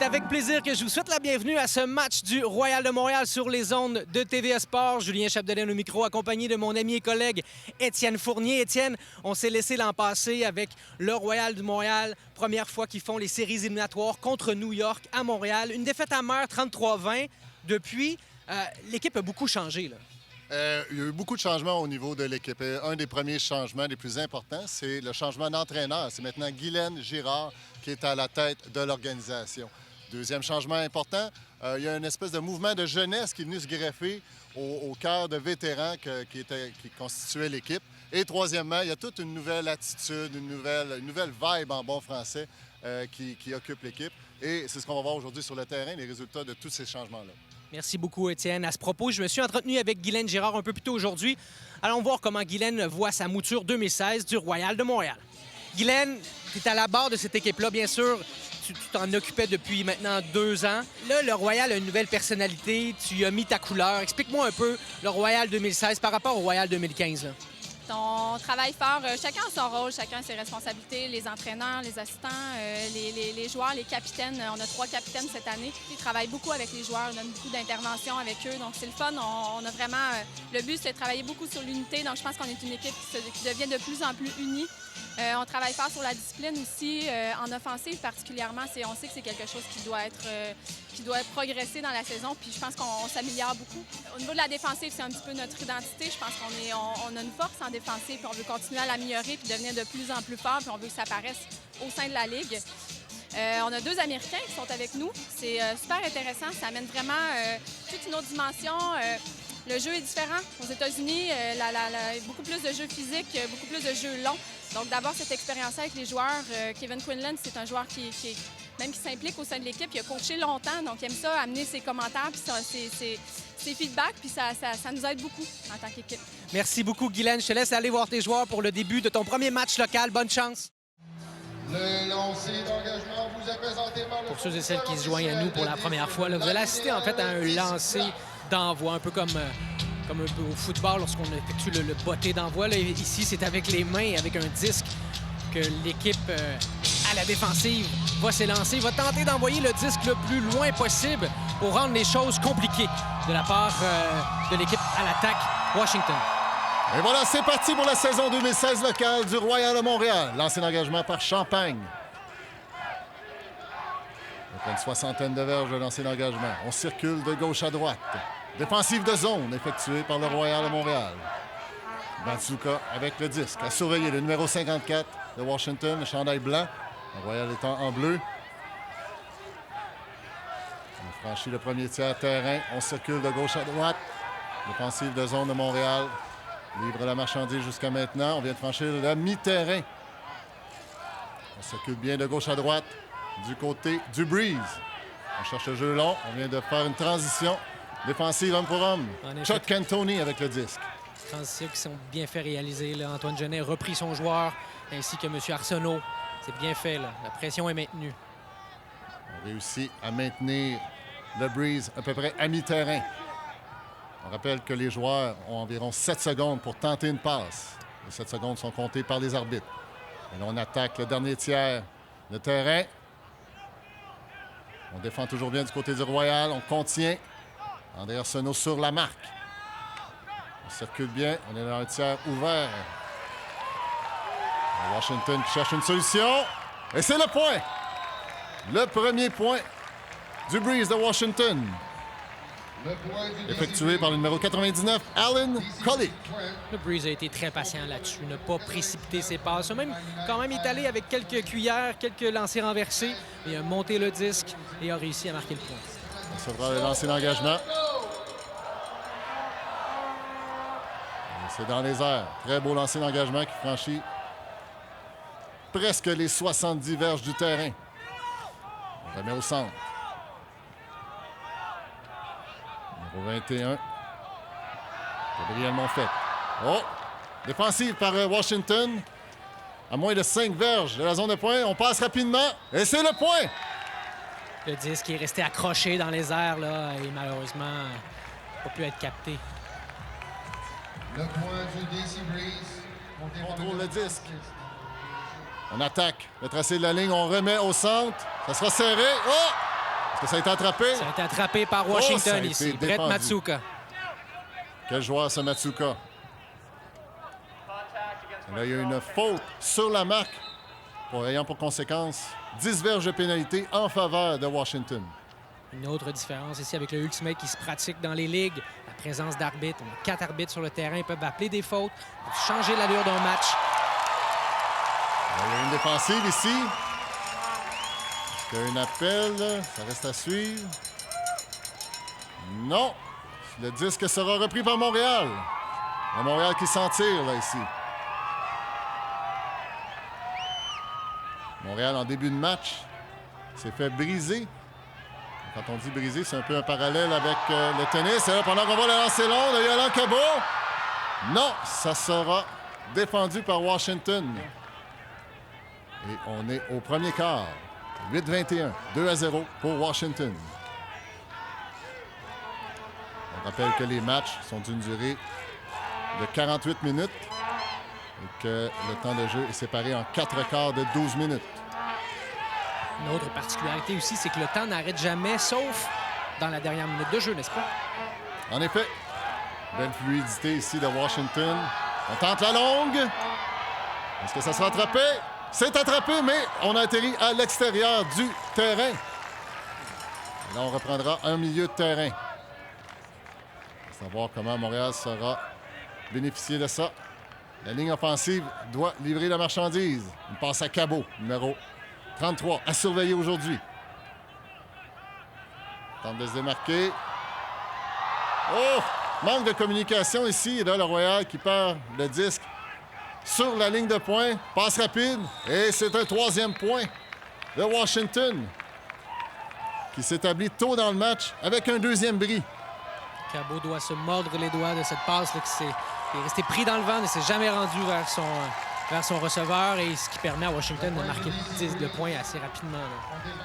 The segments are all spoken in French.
avec plaisir que je vous souhaite la bienvenue à ce match du Royal de Montréal sur les ondes de TVA Sport. Julien Chapdelaine au micro, accompagné de mon ami et collègue Étienne Fournier. Étienne, on s'est laissé l'an passé avec le Royal de Montréal. Première fois qu'ils font les séries éliminatoires contre New York à Montréal. Une défaite amère, 33-20. Depuis, l'équipe a beaucoup changé, là. Il y a eu beaucoup de changements au niveau de l'équipe. Un des premiers changements les plus importants, c'est le changement d'entraîneur. C'est maintenant Guylaine Girard qui est à la tête de l'organisation. Deuxième changement important, il y a une espèce de mouvement de jeunesse qui est venu se greffer au cœur de vétérans qui constituaient l'équipe. Et troisièmement, il y a toute une nouvelle attitude, une nouvelle vibe en bon français qui occupe l'équipe. Et c'est ce qu'on va voir aujourd'hui sur le terrain, les résultats de tous ces changements-là. Merci beaucoup, Étienne. À ce propos, je me suis entretenu avec Guylaine Girard un peu plus tôt aujourd'hui. Allons voir comment Guylaine voit sa mouture 2016 du Royal de Montréal. Guylaine, tu es à la barre de cette équipe-là, bien sûr. Tu t'en occupais depuis maintenant 2 ans. Là, le Royal a une nouvelle personnalité. Tu y as mis ta couleur. Explique-moi un peu le Royal 2016 par rapport au Royal 2015. Là. On travaille fort, chacun a son rôle, chacun a ses responsabilités, les entraîneurs, les assistants, les joueurs, les capitaines. On a 3 capitaines cette année. Ils travaillent beaucoup avec les joueurs, on a beaucoup d'interventions avec eux, donc c'est le fun. On a vraiment... le but, c'est de travailler beaucoup sur l'unité, donc je pense qu'on est une équipe qui devient de plus en plus unie. On travaille fort sur la discipline aussi, en offensive particulièrement. On sait que c'est quelque chose qui doit progresser dans la saison, puis je pense qu'on s'améliore beaucoup. Au niveau de la défensive, c'est un petit peu notre identité. Je pense qu'on a une force en défensive, puis on veut continuer à l'améliorer, puis devenir de plus en plus fort, puis on veut que ça paraisse au sein de la Ligue. On a 2 Américains qui sont avec nous. C'est super intéressant. Ça amène vraiment toute une autre dimension. Le jeu est différent. Aux États-Unis, beaucoup plus de jeux physiques, beaucoup plus de jeux longs. Donc, d'avoir cette expérience avec les joueurs, Kevin Quinlan, c'est un joueur qui s'implique au sein de l'équipe. Il a coaché longtemps, donc il aime ça, amener ses commentaires puis ses feedbacks, puis ça nous aide beaucoup en tant qu'équipe. Merci beaucoup, Guylaine. Je te laisse aller voir tes joueurs pour le début de ton premier match local. Bonne chance. Le lancer d'engagement vous est présenté par le... Pour ceux et celles qui se joignent à nous pour la première fois, là, vous allez assister en fait à un lancer d'envoi, un peu comme un peu au football lorsqu'on effectue le botté d'envoi. Là, ici, c'est avec les mains, avec un disque, que l'équipe à la défensive va s'élancer, va tenter d'envoyer le disque le plus loin possible pour rendre les choses compliquées de la part de l'équipe à l'attaque Washington. Et voilà, c'est parti pour la saison 2016 locale du Royal de Montréal. Lancé d'engagement par Champagne. Après une 60aine de verges de lancer d'engagement. On circule de gauche à droite. Défensive de zone effectuée par le Royal de Montréal. Batsuka avec le disque. À surveiller le numéro 54 de Washington, le chandail blanc. Le Royal étant en bleu. On franchit le premier tiers terrain. On circule de gauche à droite. Défensive de zone de Montréal. Livre la marchandise jusqu'à maintenant. On vient de franchir le mi-terrain. On circule bien de gauche à droite du côté du Breeze. On cherche le jeu long. On vient de faire une transition défensive homme pour homme. Chuck Cantoni avec le disque. Transitions qui sont bien fait réaliser. Là. Antoine Genet a repris son joueur, ainsi que M. Arsenault. C'est bien fait. Là. La pression est maintenue. On réussit à maintenir le Breeze à peu près à mi-terrain. On rappelle que les joueurs ont environ 7 secondes pour tenter une passe. Les 7 secondes sont comptées par les arbitres. Et là, on attaque le dernier tiers de terrain. On défend toujours bien du côté du Royal. On contient André Arsenault sur la marque. On circule bien. On est dans un tiers ouvert. Washington qui cherche une solution. Et c'est le point. Le premier point du Breeze de Washington. Effectué par le numéro 99, Alan Collick. Le Breeze a été très patient là-dessus, n'a pas précipité ses passes. Quand même, il est allé avec quelques cuillères, quelques lancers renversés. Il a monté le disque et a réussi à marquer le point. On recevra le lancer d'engagement. C'est dans les airs. Très beau lancer d'engagement qui franchit presque les 70 verges du terrain. On remet au centre. Numéro 21. Gabriel fait. Oh! Défensive par Washington. À moins de 5 verges de la zone de point. On passe rapidement. Et c'est le point! Le disque est resté accroché dans les airs là, et malheureusement n'a pas pu être capté. Le point du DC Breeze. On contrôle le disque. On attaque le tracé de la ligne. On remet au centre. Ça sera serré. Oh! que ça a été attrapé? Ça a été attrapé par ça a Washington été ici. Brett défendu. Matsuka. Quel joueur, ce Matsuka? Là, il y a une faute sur la marque ayant pour conséquence 10 verges de pénalité en faveur de Washington. Une autre différence ici avec le Ultimate qui se pratique dans les ligues. La présence d'arbitres. On a 4 arbitres sur le terrain. Ils peuvent appeler des fautes, changer l'allure d'un match. Il y a une défensive ici. Est-ce qu'il y a un appel? Ça reste à suivre. Non. Le disque sera repris par Montréal. Le Montréal qui s'en tire, là, ici. Montréal, en début de match, s'est fait briser. Quand on dit briser, c'est un peu un parallèle avec le tennis. Et là, pendant qu'on va le lancer long, il y a Alain Cabot. Non, ça sera défendu par Washington. Et on est au premier quart. 8-21, 2-0 pour Washington. On rappelle que les matchs sont d'une durée de 48 minutes et que le temps de jeu est séparé en 4 quarts de 12 minutes. Une autre particularité aussi, c'est que le temps n'arrête jamais, sauf dans la dernière minute de jeu, n'est-ce pas? En effet, belle fluidité ici de Washington. On tente la longue. Est-ce que ça sera attrapé? C'est attrapé, mais on a atterri à l'extérieur du terrain. Et là, on reprendra un milieu de terrain. On va savoir comment Montréal sera bénéficié de ça. La ligne offensive doit livrer la marchandise. Une passe à Cabot, numéro 33, à surveiller aujourd'hui. Tente de se démarquer. Oh! Manque de communication ici. Et là, le Royal qui perd le disque sur la ligne de pointe. Passe rapide. Et c'est un 3e point de Washington qui s'établit tôt dans le match avec un 2e bris. Cabot doit se mordre les doigts de cette passe là, qui est resté pris dans le vent, ne s'est jamais rendu vers son receveur, et ce qui permet à Washington de marquer le point assez rapidement.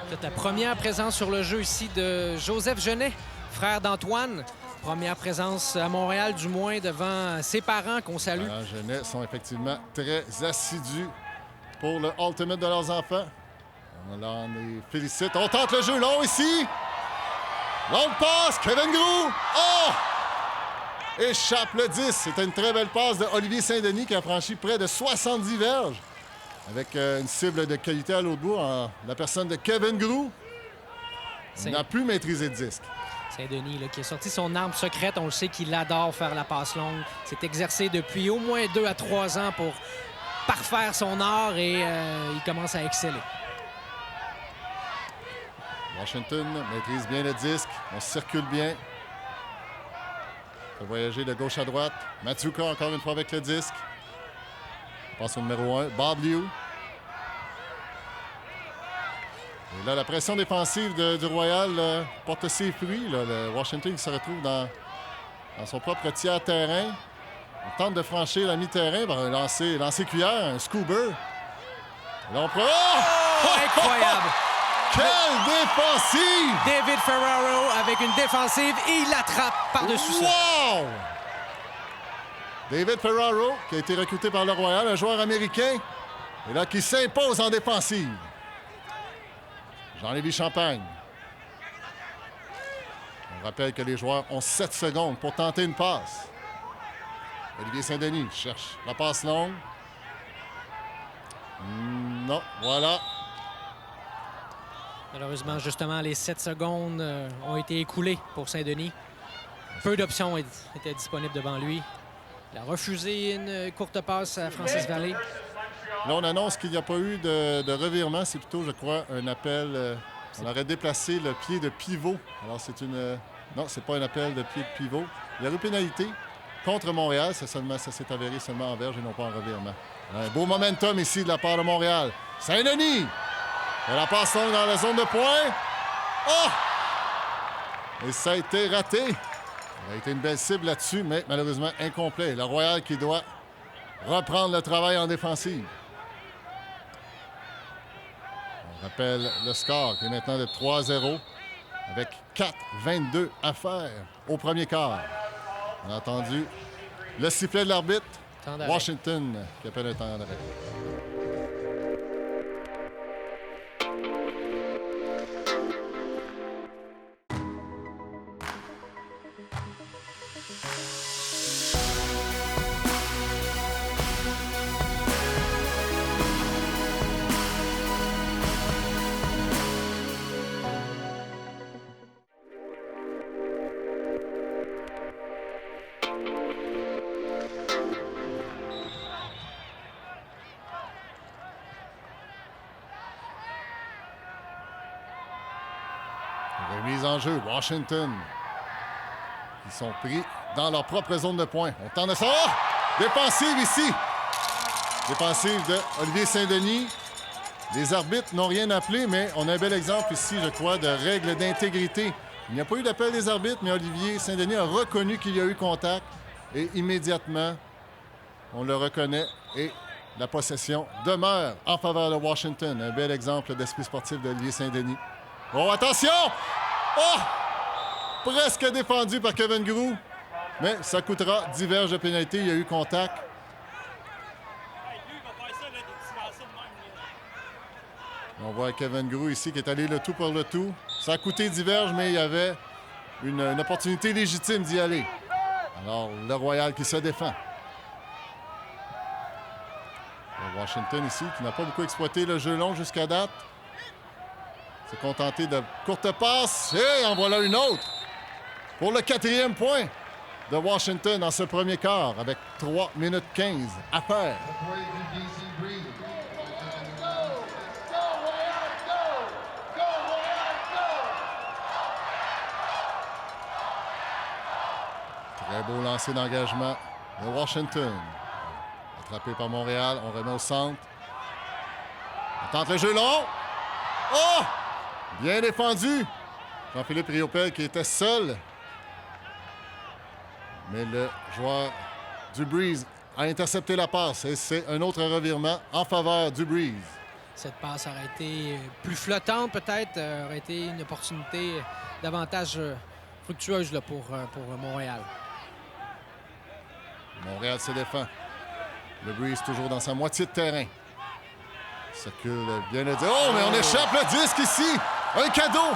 C'est la première présence sur le jeu ici de Joseph Genet, frère d'Antoine. Première présence à Montréal, du moins, devant ses parents qu'on salue. Les Genet sont effectivement très assidus pour le Ultimate de leurs enfants. On les félicite. On tente le jeu long ici. Longue passe, Kevin Grou. Oh! Échappe le 10. C'était une très belle passe de Olivier Saint-Denis qui a franchi près de 70 verges avec une cible de qualité à l'autre bout en la personne de Kevin Grou. Il n'a plus maîtrisé le disque. Saint-Denis, là, qui a sorti son arme secrète. On le sait qu'il adore faire la passe longue. S'est exercé depuis au moins 2 à 3 ans pour parfaire son art et il commence à exceller. Washington maîtrise bien le disque. On circule bien. On peut voyager de gauche à droite. Matsuka encore une fois avec le disque. On passe au numéro 1, Bob Liu. Et là, la pression défensive du Royal porte ses fruits. Là. Le Washington qui se retrouve dans son propre tiers terrain. On tente de franchir la mi-terrain par un lancer cuillère, un scoober. Et là, on prend... Oh! Incroyable! Quelle défensive! David Ferraro avec une défensive et il l'attrape par-dessus ça. Wow! David Ferraro, qui a été recruté par le Royal, un joueur américain, et là qui s'impose en défensive. Jean-Lévis Champagne. On rappelle que les joueurs ont 7 secondes pour tenter une passe. Olivier Saint-Denis cherche la passe longue. Non, voilà. Malheureusement, justement, les 7 secondes ont été écoulées pour Saint-Denis. Peu d'options étaient disponibles devant lui. Il a refusé une courte passe à Francis Vallée. Là, on annonce qu'il n'y a pas eu de revirement. C'est plutôt, je crois, un appel. On aurait déplacé le pied de pivot. Alors, c'est une... Non, c'est pas un appel de pied de pivot. Il y a eu pénalité contre Montréal. Ça s'est avéré seulement en verge et non pas en revirement. Un beau momentum ici de la part de Montréal. Saint-Denis! Et la passe longue dans la zone de pointe. Oh! Et ça a été raté. Il a été une belle cible là-dessus, mais malheureusement incomplet. Le Royal qui doit reprendre le travail en défensive. On rappelle le score qui est maintenant de 3-0 avec 4-22 à faire au premier quart. On a entendu le sifflet de l'arbitre. Washington qui appelle un temps d'arrêt. Remise en jeu, Washington, qui sont pris dans leur propre zone de points. On tente de ça. Oh! Défensive ici. Défensive de Olivier Saint-Denis. Les arbitres n'ont rien appelé, mais on a un bel exemple ici, je crois, de règles d'intégrité. Il n'y a pas eu d'appel des arbitres, mais Olivier Saint-Denis a reconnu qu'il y a eu contact. Et immédiatement, on le reconnaît et la possession demeure en faveur de Washington. Un bel exemple d'esprit sportif d'Olivier Saint-Denis. Oh, attention! Oh! Presque défendu par Kevin Groux. Mais ça coûtera 10 verges de pénalité. Il y a eu contact. On voit Kevin Groux ici qui est allé le tout pour le tout. Ça a coûté 10 verges, mais il y avait une opportunité légitime d'y aller. Alors, le Royal qui se défend. Washington ici qui n'a pas beaucoup exploité le jeu long jusqu'à date. Se contenter de courte passe. Et en voilà une autre pour le 4e point de Washington dans ce premier quart avec 3 minutes 15 à faire. Très beau lancer d'engagement de Washington. Attrapé par Montréal, on remet au centre. On tente le jeu long. Oh! Bien défendu. Jean-Philippe Riopel qui était seul. Mais le joueur du Breeze a intercepté la passe. Et c'est un autre revirement en faveur du Breeze. Cette passe aurait été plus flottante peut-être, aurait été une opportunité davantage fructueuse là, pour Montréal. Montréal se défend. Le Breeze toujours dans sa moitié de terrain. Circule bien le dire. Oh, mais on échappe le disque ici! Un cadeau!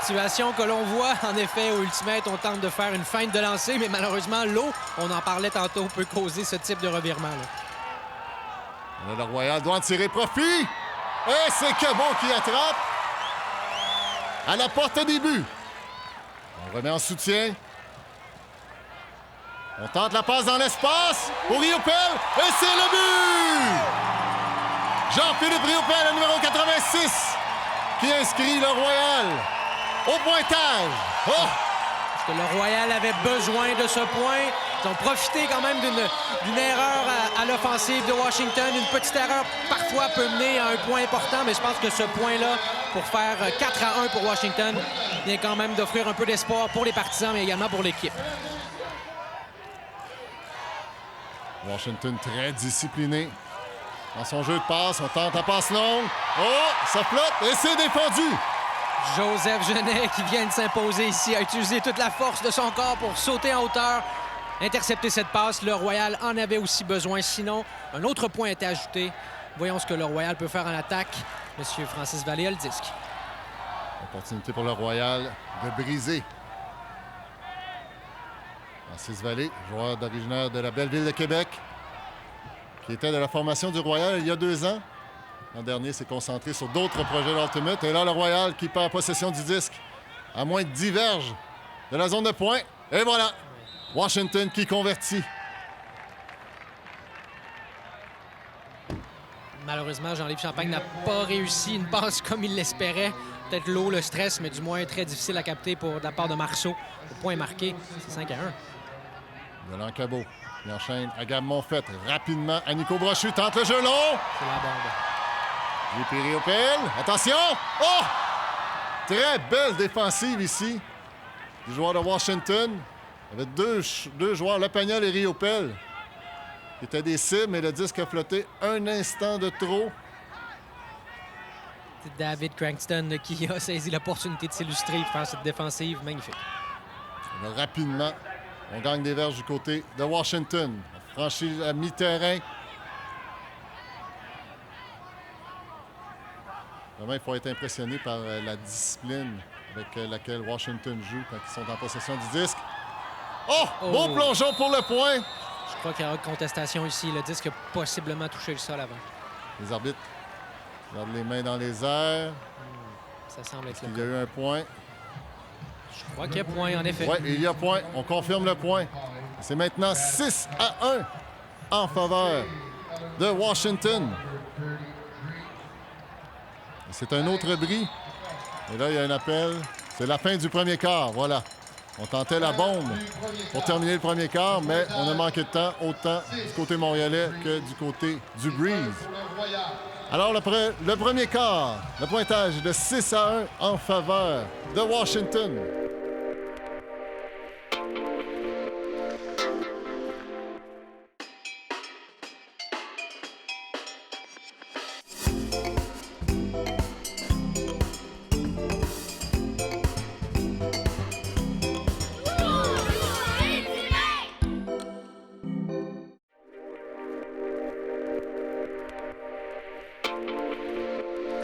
Situation que l'on voit, en effet, au Ultimate, on tente de faire une feinte de lancer, mais malheureusement, l'eau, on en parlait tantôt, peut causer ce type de revirement-là. Le Royal doit en tirer profit. Et c'est Cabot qui attrape à la porte des buts. On remet en soutien. On tente la passe dans l'espace pour Riopel. Et c'est le but! Jean-Philippe Riopel, le numéro 86, qui inscrit le Royal au pointage. Oh! Parce que le Royal avait besoin de ce point. Ils ont profité quand même d'une erreur à l'offensive de Washington. Une petite erreur parfois peut mener à un point important, mais je pense que ce point-là, pour faire 4-1 pour Washington, vient quand même d'offrir un peu d'espoir pour les partisans, mais également pour l'équipe. Washington très discipliné dans son jeu de passe. On tente la passe longue. Oh, ça flotte et c'est défendu. Joseph Genet qui vient de s'imposer ici a utilisé toute la force de son corps pour sauter en hauteur, intercepter cette passe. Le Royal en avait aussi besoin. Sinon, un autre point était ajouté. Voyons ce que le Royal peut faire en attaque. Monsieur Francis Vallée a le disque. Opportunité pour le Royal de briser. Francis Vallée, joueur originaire de la belle ville de Québec, qui était de la formation du Royal il y a 2 ans. L'an dernier, s'est concentré sur d'autres projets d'Ultimate. Et là, le Royal qui perd possession du disque à moins de 10 verges de la zone de points. Et voilà, Washington qui convertit. Malheureusement, Jean-Livre Champagne n'a pas réussi une passe comme il l'espérait. Peut-être l'eau, le stress, mais du moins très difficile à capter de la part de Marceau. Le point marqué, c'est 5-1. Delan Cabot, il enchaîne à Gab Monfette. Rapidement à Nico Brochu, tente le jeu long. C'est la bombe. J.P. Riopel, attention! Oh! Très belle défensive ici du joueur de Washington. Il y avait deux joueurs, Lepagnol et Riopel, qui étaient des cibles, mais le disque a flotté un instant de trop. C'est David Crankston qui a saisi l'opportunité de s'illustrer et de faire cette défensive magnifique. Alors, rapidement, on gagne des verges du côté de Washington. On franchit la mi-terrain. Vraiment, il faut être impressionné par la discipline avec laquelle Washington joue quand ils sont en possession du disque. Oh! Beau Oh. plongeon pour le point. Je crois qu'il y aura contestation ici. Le disque a possiblement touché le sol avant. Les arbitres gardent les mains dans les airs. Ça semble être Il le y a cas. eu un point. Je crois qu'il y a point, en effet. Oui, il y a point. On confirme le point. C'est maintenant 6-1 en faveur de Washington. C'est un autre bris. Et là, il y a un appel. C'est la fin du premier quart. Voilà. On tentait la bombe pour terminer le premier quart, mais on a manqué de temps, autant du côté montréalais que du côté du Breeze. Alors, le premier quart, le pointage de 6-1 en faveur de Washington.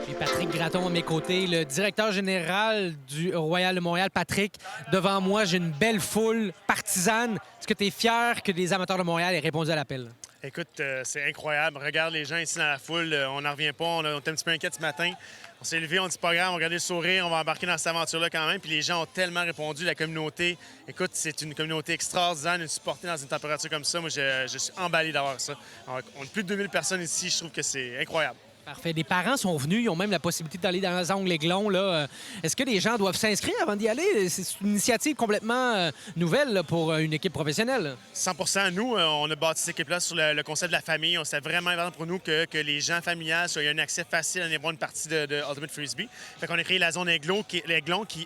J'ai Patrick Gratton à mes côtés, le directeur général du Royal de Montréal. Patrick, devant moi, j'ai une belle foule partisane. Est-ce que tu es fier que les amateurs de Montréal aient répondu à l'appel? Écoute, c'est incroyable. Regarde les gens ici dans la foule. On n'en revient pas. On était un petit peu inquiets ce matin. On s'est levé, on dit pas grave, on regardait le sourire, on va embarquer dans cette aventure-là quand même. Puis les gens ont tellement répondu, la communauté. Écoute, c'est une communauté extraordinaire de nous supporter dans une température comme ça. Moi, je suis emballé d'avoir ça. On a plus de 2000 personnes ici. Je trouve que c'est incroyable. Parfait. Les parents sont venus. Ils ont même la possibilité d'aller dans les angles Aiglon. Là. Est-ce que les gens doivent s'inscrire avant d'y aller? C'est une initiative complètement nouvelle là, pour une équipe professionnelle. 100 Nous, on a bâti cette équipe-là sur le concept de la famille. C'est vraiment important pour nous que les gens familiales soient un accès facile à aller voir une partie de Ultimate Frisbee. Fait qu'on a créé la zone Aiglon qui,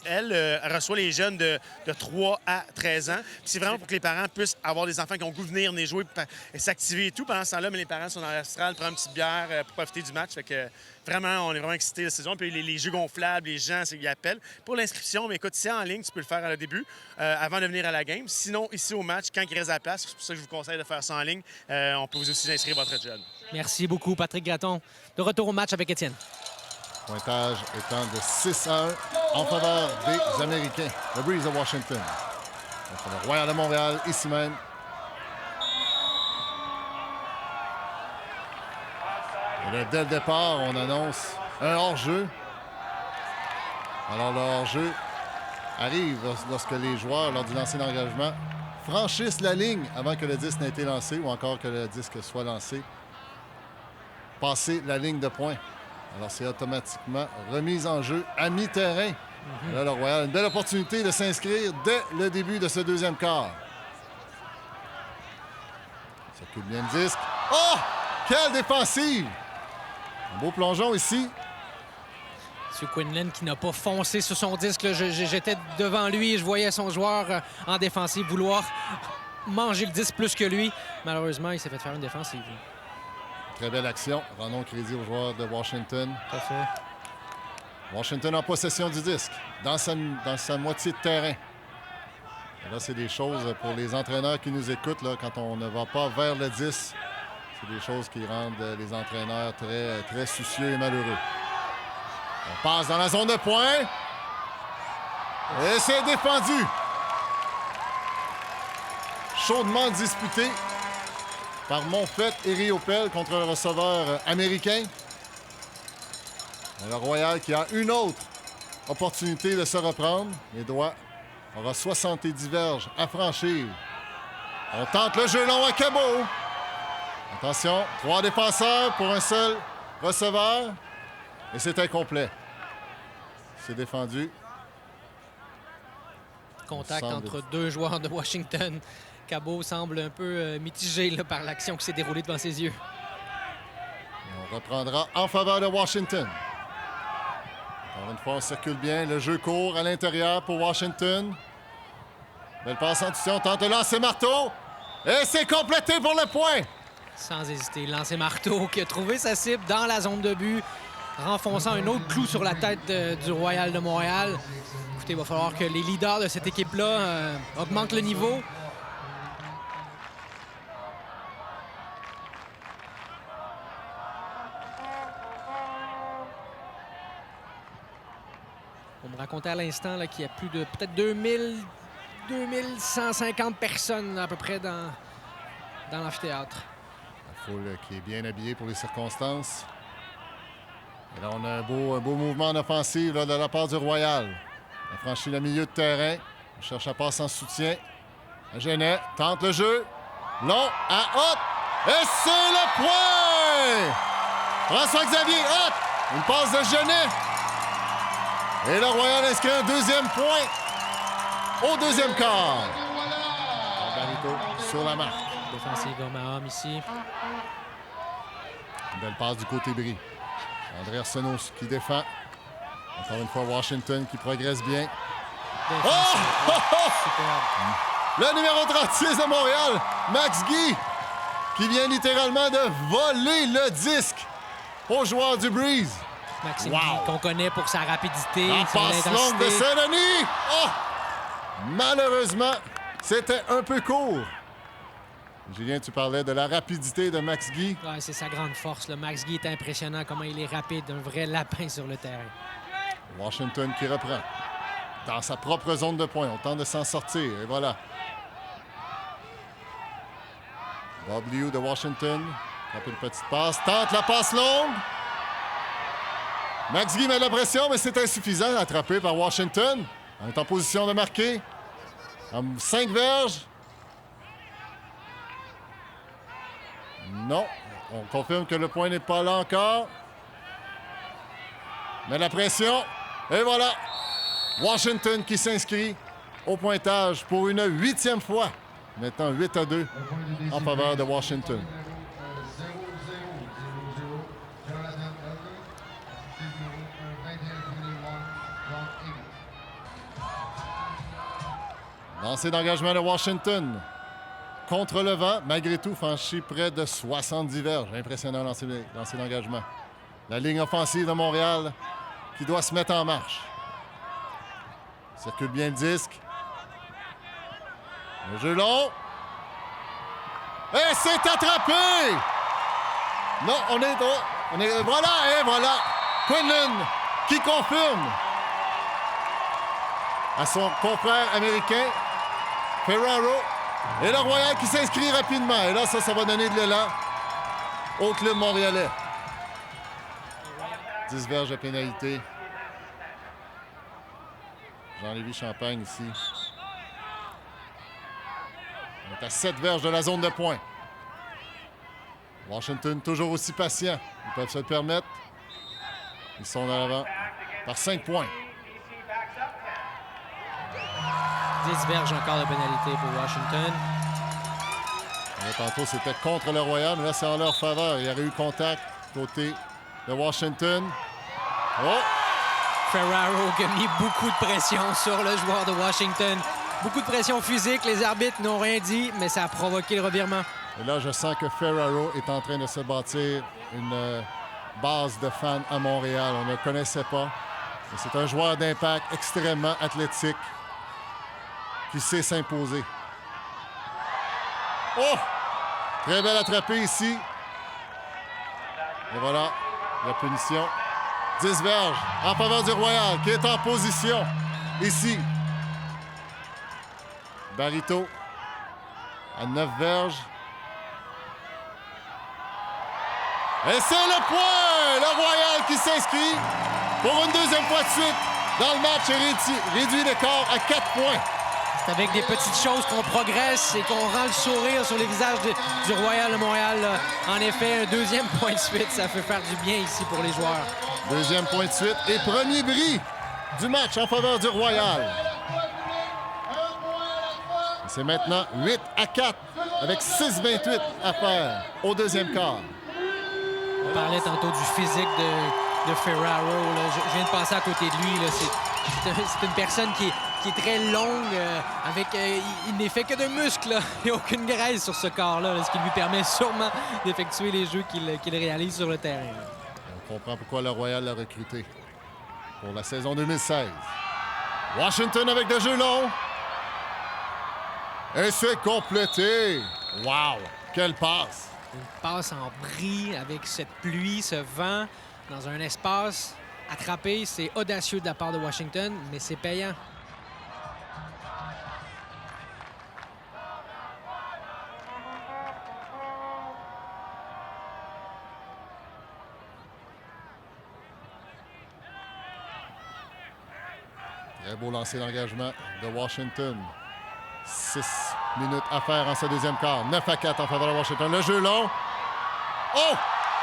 elle, reçoit les jeunes de 3 à 13 ans. Puis c'est vraiment pour que les parents puissent avoir des enfants qui ont le goût de venir jouer et s'activer et tout. Pendant ce temps-là, mais les parents sont dans la salle, prennent une petite bière pour profiter du match. Fait que vraiment, on est vraiment excités de la saison. Puis les jeux gonflables, les gens, ils appellent. Pour l'inscription, mais écoute, c'est en ligne, tu peux le faire au début, avant de venir à la game. Sinon, ici au match, quand il reste à la place, c'est pour ça que je vous conseille de faire ça en ligne. On peut vous aussi inscrire votre jeune. Merci beaucoup, Patrick Gratton. De retour au match avec Étienne. Pointage étant de 6-1 en faveur des Américains. Le Breeze de Washington. Donc, le Royal de Montréal, ici même. Et là, dès le départ, on annonce un hors-jeu. Alors, le hors-jeu arrive lorsque les joueurs, lors du lancer d'engagement, franchissent la ligne avant que le disque n'ait été lancé ou encore que le disque soit lancé. Passer la ligne de points. Alors, c'est automatiquement remise en jeu à mi-terrain. Là, le Royal a une belle opportunité de s'inscrire dès le début de ce deuxième quart. Circule bien le disque. Oh! Quelle défensive! Un beau plongeon ici. M. Quinlan qui n'a pas foncé sur son disque. Là. J'étais devant lui et je voyais son joueur en défensive vouloir manger le disque plus que lui. Malheureusement, il s'est fait faire une défensive. Très belle action. Rendons crédit aux joueurs de Washington. Tout à fait. Washington en possession du disque, dans sa moitié de terrain. Et là, c'est des choses pour les entraîneurs qui nous écoutent, là, quand on ne va pas vers le disque. C'est des choses qui rendent les entraîneurs très, très soucieux et malheureux. On passe dans la zone de poing. Et c'est défendu. Chaudement disputé par Monfette et Riopel contre le receveur américain. Le Royal qui a une autre opportunité de se reprendre. Les doigts aura 70 verges à franchir. On tente le jeu long à Cabot. Attention, 3 défenseurs pour un seul receveur. Et c'est incomplet. C'est défendu. Contact entre deux joueurs de Washington. Cabot semble un peu mitigé là, par l'action qui s'est déroulée devant ses yeux. Et on reprendra en faveur de Washington. Encore une fois, on circule bien. Le jeu court à l'intérieur pour Washington. Belle passe en tuition. On tente de lancer marteau. Et c'est complété pour le point. Sans hésiter, lancer marteau qui a trouvé sa cible dans la zone de but, renfonçant un autre clou sur la tête du Royal de Montréal. Écoutez, il va falloir que les leaders de cette équipe-là augmentent le niveau. On me racontait à l'instant qu'il y a plus de peut-être 2000 2150 personnes à peu près dans l'amphithéâtre. La foule qui est bien habillée pour les circonstances. Et là, on a un beau mouvement en offensive là, de la part du Royal. On a franchi le milieu de terrain. On cherche à passer en soutien. Genet tente le jeu. Long à Hott. Et c'est le point! François-Xavier Hott. Une passe de Genet. Et le Royal inscrit un deuxième point au deuxième quart. Barito sur la marque. Défensive Omaha ici. Une belle passe du côté bris. André Arsenault qui défend. Encore une fois, Washington qui progresse bien. Défensive. Superbe. Le numéro 36 de Montréal, Max Guy, qui vient littéralement de voler le disque aux joueurs du Breeze. Maxime Wow. Guy, qu'on connaît pour sa rapidité, La son passe longue de intensité. Saint-Denis. Oh! Malheureusement, c'était un peu court. Julien, tu parlais de la rapidité de Max Guy. Ouais, c'est sa grande force. Là. Max Guy est impressionnant comment il est rapide, un vrai lapin sur le terrain. Washington qui reprend dans sa propre zone de points. On tente de s'en sortir. Et voilà. Bob Liu de Washington. Tape une petite passe. Tente la passe longue. Max Guy met de la pression, mais c'est insuffisant. Attrapé par Washington. On est en position de marquer. 5 verges. Non. On confirme que le point n'est pas là encore. Mais la pression. Et voilà. Washington qui s'inscrit au pointage pour une 8e fois. Maintenant 8-2 en faveur de Washington. Lancé d'engagement de Washington. Contre le vent, malgré tout, franchit près de 70 verges. Impressionnant lancer d'engagement. La ligne offensive de Montréal qui doit se mettre en marche. Circule bien le disque. Le jeu long. Et c'est attrapé! Non, on est... Voilà, et voilà! Quinlan qui confirme à son confrère américain, Ferraro. Et le Royal qui s'inscrit rapidement. Et là, ça va donner de l'élan au club montréalais. 10 verges de pénalité. Jean-Lévis Champagne ici. On est à 7 verges de la zone de points. Washington toujours aussi patient. Ils peuvent se le permettre. Ils sont en avant par 5 points. 10 verges encore de pénalité pour Washington. Là, tantôt, c'était contre le Royal, mais là, c'est en leur faveur. Il y aurait eu contact côté de Washington. Oh! Ferraro qui a mis beaucoup de pression sur le joueur de Washington. Beaucoup de pression physique. Les arbitres n'ont rien dit, mais ça a provoqué le revirement. Et là, je sens que Ferraro est en train de se bâtir une base de fans à Montréal. On ne le connaissait pas. Mais c'est un joueur d'impact extrêmement athlétique qui sait s'imposer. Oh! Très belle attrapée ici. Et voilà, la punition. 10 verges en faveur du Royal qui est en position ici. Barito à 9 verges. Et c'est le point! Le Royal qui s'inscrit pour une deuxième fois de suite dans le match et réduit l'écart à 4 points. C'est avec des petites choses qu'on progresse et qu'on rend le sourire sur les visages du Royal de Montréal. Là. En effet, un deuxième point de suite, ça fait faire du bien ici pour les joueurs. Deuxième point de suite et premier bris du match en faveur du Royal. C'est maintenant 8-4 avec 6-28 à faire au deuxième quart. On parlait tantôt du physique de Ferraro. Là. Je viens de passer à côté de lui. Là. C'est une personne qui est très longue, il n'est fait que de muscles. Là. Il n'y a aucune graisse sur ce corps-là, ce qui lui permet sûrement d'effectuer les jeux qu'il réalise sur le terrain. On comprend pourquoi le Royal l'a recruté pour la saison 2016. Washington avec des jeux longs. Et c'est complété. Wow! Quelle passe! Une passe en bris avec cette pluie, ce vent, dans un espace attrapé. C'est audacieux de la part de Washington, mais c'est payant. Très beau lancer d'engagement de Washington. 6 minutes à faire en ce deuxième quart. 9-4 en faveur de Washington. Le jeu long. Oh!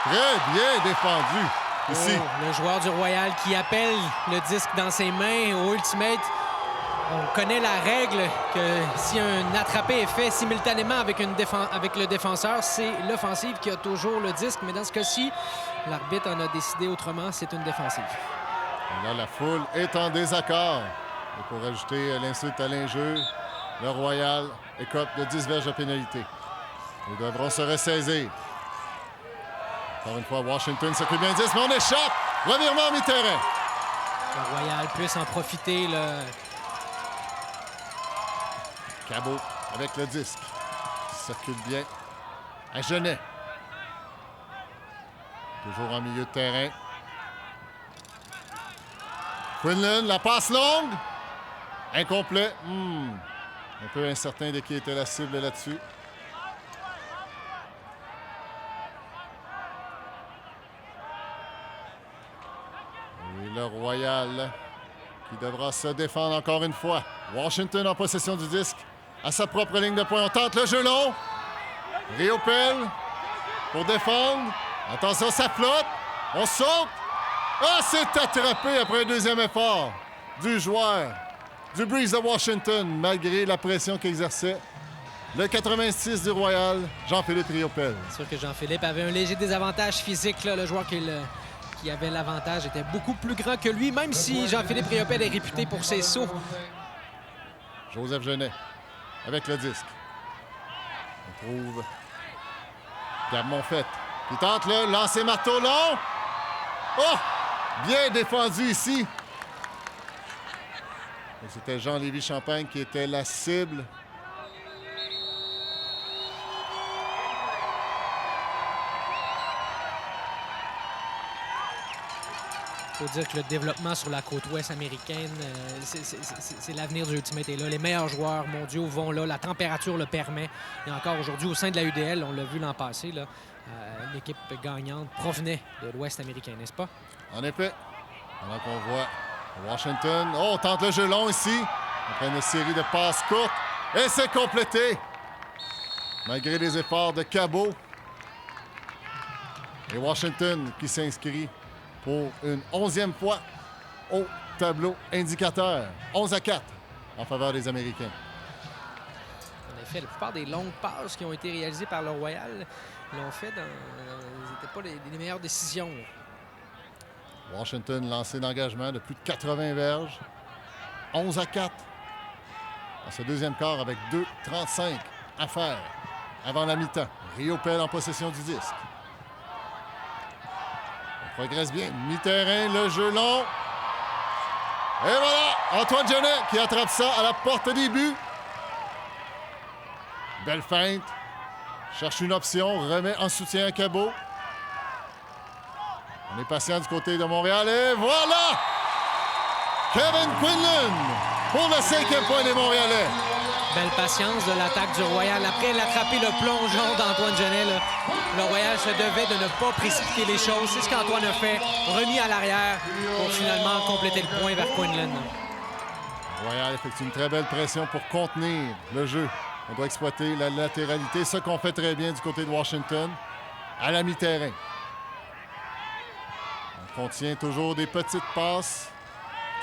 Très bien défendu ici. Oh, le joueur du Royal qui appelle le disque dans ses mains au ultimate. On connaît la règle que si un attrapé est fait simultanément avec le défenseur, c'est l'offensive qui a toujours le disque. Mais dans ce cas-ci, l'arbitre en a décidé autrement. C'est une défensive. Et là, la foule est en désaccord. Et pour ajouter l'insulte à l'injure, le Royal écope de 10 verges de pénalité. Ils devront se ressaisir. Encore une fois, Washington s'occupe bien 10, mais on échappe! Revirement en mi-terrain. Le Royal puisse en profiter. Là. Cabot avec le disque. Il circule bien à Genet. Toujours en milieu de terrain. Quinlan, la passe longue. Incomplet. Un peu incertain de qui était la cible là-dessus. Et le Royal qui devra se défendre encore une fois. Washington en possession du disque à sa propre ligne de poing. On tente le jeu long. Riopel pour défendre. Attention, ça flotte. On saute. Ah, c'est attrapé après un deuxième effort du joueur du Breeze de Washington, malgré la pression qu'exerçait le 86 du Royal, Jean-Philippe Riopel. C'est sûr que Jean-Philippe avait un léger désavantage physique. Là. Le joueur qui avait l'avantage était beaucoup plus grand que lui, même si Jean-Philippe Riopel est réputé pour ses sauts. Joseph Genet avec le disque. On trouve Gab Monfette qui tente le lancer marteau long. Oh! Bien défendu ici. C'était Jean-Lévis Champagne qui était la cible. Il faut dire que le développement sur la côte ouest américaine, c'est l'avenir du Ultimate est là. Les meilleurs joueurs mondiaux vont là. La température le permet. Et encore aujourd'hui, au sein de la UDL, on l'a vu l'an passé, là, l'équipe gagnante provenait de l'ouest américain, n'est-ce pas? En effet. Pendant qu'on voit Washington. Oh, on tente le jeu long ici. Après une série de passes courtes. Et c'est complété. Malgré les efforts de Cabot. Et Washington qui s'inscrit pour une 11e fois au tableau indicateur. 11-4 en faveur des Américains. En effet, la plupart des longues passes qui ont été réalisées par le Royal l'ont fait dans... C'était pas les meilleures décisions. Washington lancé d'engagement de plus de 80 verges. 11-4 dans ce deuxième quart avec 2:35 à faire avant la mi-temps. Riopel en possession du disque. On progresse bien. Mi-terrain, le jeu long. Et voilà! Antoine Genet qui attrape ça à la porte des buts. Belle feinte. Cherche une option. Remet en soutien à Cabot. On est patient du côté de Montréal. Et voilà! Kevin Quinlan pour le 5e point des Montréalais. Belle patience de l'attaque du Royal. Après l'attraper le plongeon d'Antoine Genet, là, le Royal se devait de ne pas précipiter les choses. C'est ce qu'Antoine a fait. Remis à l'arrière pour finalement compléter le point vers Quinlan. Le Royal effectue une très belle pression pour contenir le jeu. On doit exploiter la latéralité, ce qu'on fait très bien du côté de Washington à la mi-terrain. On contient toujours des petites passes.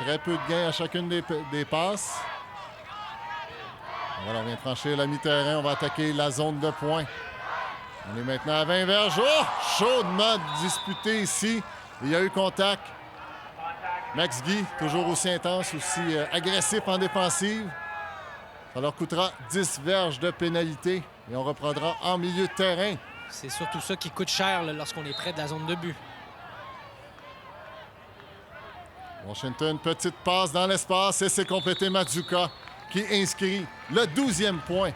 Très peu de gains à chacune des passes. Voilà, on vient de franchir la mi-terrain. On va attaquer la zone de points. On est maintenant à 20 verges. Oh! Chaudement disputé ici. Il y a eu contact. Max Guy, toujours aussi intense, aussi agressif en défensive. Ça leur coûtera 10 verges de pénalité. Et on reprendra en milieu de terrain. C'est surtout ça qui coûte cher là, lorsqu'on est près de la zone de but. Washington, petite passe dans l'espace et c'est complété Mazuka qui inscrit le 12e point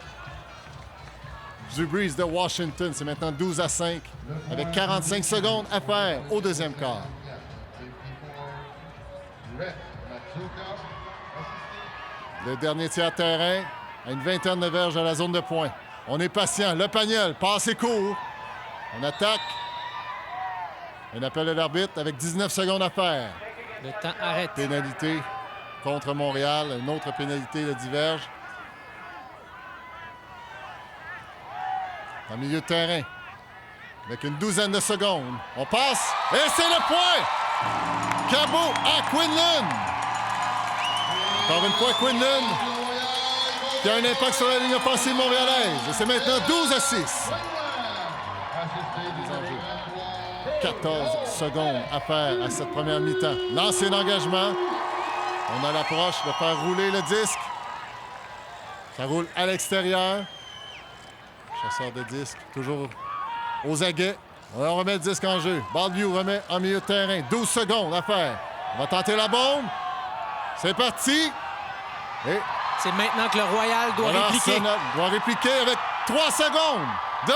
du Breeze de Washington. C'est maintenant 12-5 avec 45 secondes à faire au deuxième quart. Le dernier tiers terrain à une vingtaine de verges à la zone de points. On est patient. Le Pagnol passe et court. On attaque. Un appel de l'arbitre avec 19 secondes à faire. Le temps arrête. Pénalité contre Montréal. Une autre pénalité de diverge. En milieu de terrain. Avec une douzaine de secondes. On passe. Et c'est le point! Cabot à Quinlan. Encore une fois, Quinlan qui a un impact sur la ligne offensive montréalaise. Et c'est maintenant 12-6. 14 secondes à faire à cette première mi-temps. Lancer d'engagement. On a l'approche de faire rouler le disque. Ça roule à l'extérieur. Chasseur de disque, toujours aux aguets. On remet le disque en jeu. Baldwin remet en milieu de terrain. 12 secondes à faire. On va tenter la bombe. C'est parti. Et c'est maintenant que le Royal doit répliquer. Doit répliquer avec 3 secondes. 2,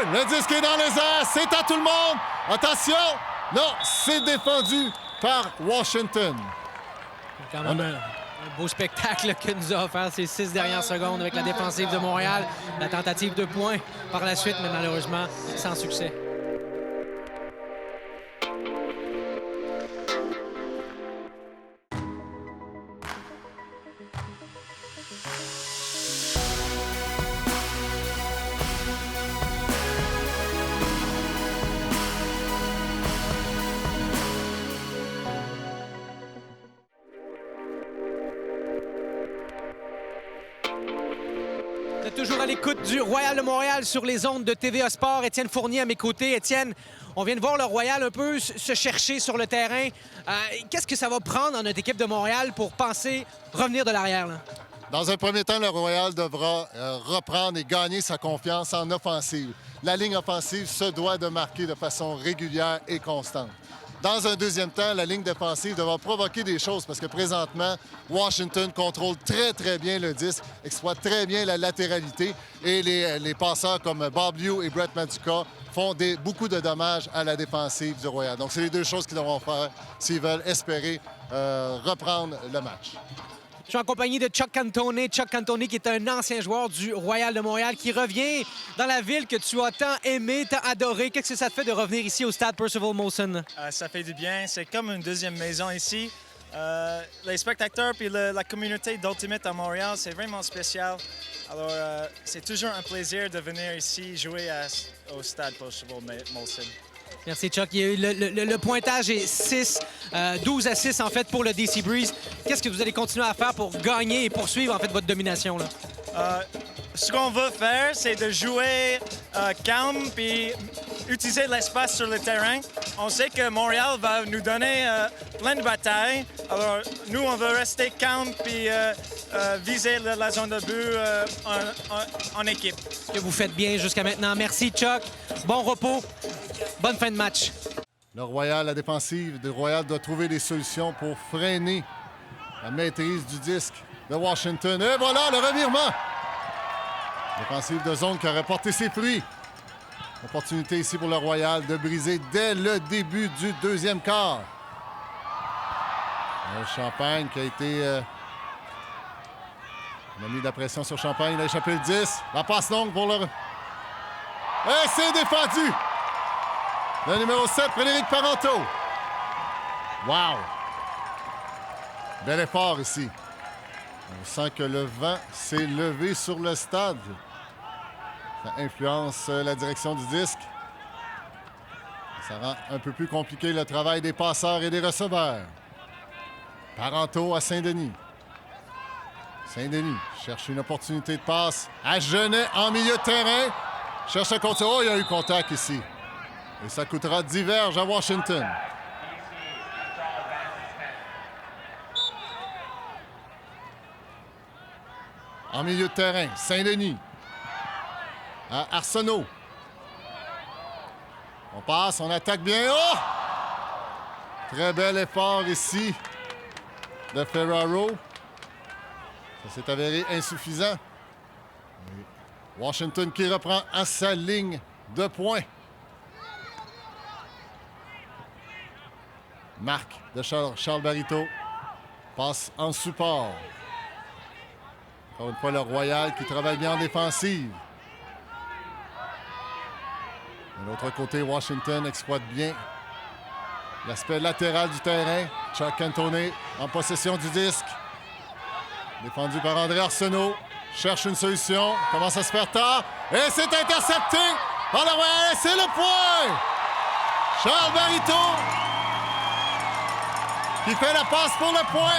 1. Le disque est dans les airs. C'est à tout le monde. Attention. Non, c'est défendu par Washington. C'est quand même un beau spectacle que nous a offert ces 6 dernières secondes avec la défensive de Montréal. La tentative de points par la suite, mais malheureusement, sans succès. Toujours à l'écoute du Royal de Montréal sur les ondes de TVA Sport. Étienne Fournier à mes côtés. Étienne, on vient de voir le Royal un peu se chercher sur le terrain. Qu'est-ce que ça va prendre dans notre équipe de Montréal pour penser revenir de l'arrière, là? Dans un premier temps, le Royal devra reprendre et gagner sa confiance en offensive. La ligne offensive se doit de marquer de façon régulière et constante. Dans un deuxième temps, la ligne défensive devra provoquer des choses parce que présentement, Washington contrôle très bien le disque, exploite très bien la latéralité et les passeurs comme Bob Liu et Brett Maduka font beaucoup de dommages à la défensive du Royal. Donc, c'est les deux choses qu'ils devront faire s'ils veulent espérer reprendre le match. Je suis en compagnie de Chuck Cantone. Chuck Cantone qui est un ancien joueur du Royal de Montréal qui revient dans la ville que tu as tant aimé, tant adoré. Qu'est-ce que ça te fait de revenir ici au stade Percival Molson? Ça fait du bien. C'est comme une deuxième maison ici. Les spectateurs et la communauté d'Ultimate à Montréal, c'est vraiment spécial. Alors, c'est toujours un plaisir de venir ici jouer au stade Percival Molson. Merci, Chuck. Le pointage est 12-6 en fait pour le DC Breeze. Qu'est-ce que vous allez continuer à faire pour gagner et poursuivre en fait votre domination, là? Ce qu'on veut faire, c'est de jouer calme et utiliser l'espace sur le terrain. On sait que Montréal va nous donner plein de batailles. Alors, nous, on veut rester calme et viser la zone de but en équipe. Que vous faites bien jusqu'à maintenant. Merci, Chuck. Bon repos. Bonne fin de match. Le Royal, la défensive du Royal doit trouver des solutions pour freiner la maîtrise du disque de Washington. Et voilà le revirement. Défensive de zone qui aurait porté ses fruits. Opportunité ici pour le Royal de briser dès le début du deuxième quart. Champagne qui a été... On a mis de la pression sur Champagne. Il a échappé le 10. La passe longue pour le... Et c'est défendu! Le numéro 7, Frédéric Parenteau. Wow! Bel effort ici. On sent que le vent s'est levé sur le stade. Ça influence la direction du disque. Ça rend un peu plus compliqué le travail des passeurs et des receveurs. Parenteau à Saint-Denis. Saint-Denis cherche une opportunité de passe à Genet en milieu de terrain. Cherche un contact. Oh, il y a eu contact ici. Et ça coûtera diverge à Washington. En milieu de terrain, Saint-Denis. À Arsenault. On passe, on attaque bien. Oh! Très bel effort ici de Ferraro. Ça s'est avéré insuffisant. Washington qui reprend à sa ligne de points. Marque de Charles Barito passe en support. Encore une fois, le Royal qui travaille bien en défensive. De l'autre côté, Washington exploite bien l'aspect latéral du terrain. Chuck Cantone en possession du disque. Défendu par André Arsenault. Cherche une solution. Commence à se faire tard. Et c'est intercepté par le Royal. C'est le point! Charles Barito qui fait la passe pour le point.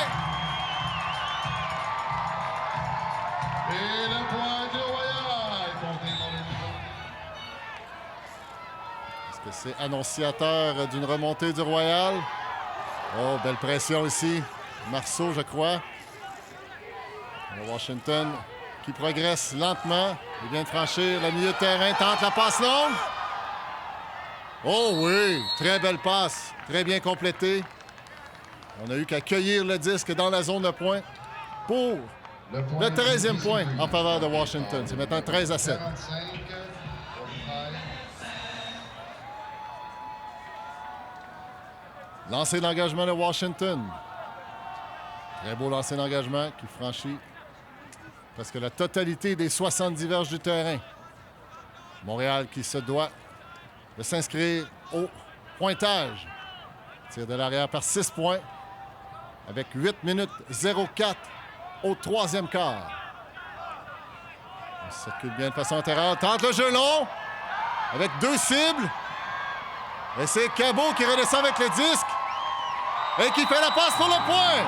Et le point du Royal. Est-ce que c'est annonciateur d'une remontée du Royal? Oh, belle pression ici. Marceau, je crois. Washington qui progresse lentement. Il vient de franchir le milieu de terrain, tente la passe longue. Oh oui, très belle passe, très bien complétée. On a eu qu'à cueillir le disque dans la zone de pointe pour le 13e point en faveur de Washington. C'est maintenant 13-7. 45, Lancer d'engagement de Washington. Très beau lancer d'engagement qui franchit presque la totalité des 70 verges du terrain. Montréal qui se doit de s'inscrire au pointage. Tir de l'arrière par 6 points avec 8 minutes 04 au 3e quart. On circule bien de façon latérale. Tente le jeu long avec 2 cibles. Et c'est Cabot qui redescend avec le disque et qui fait la passe pour le point.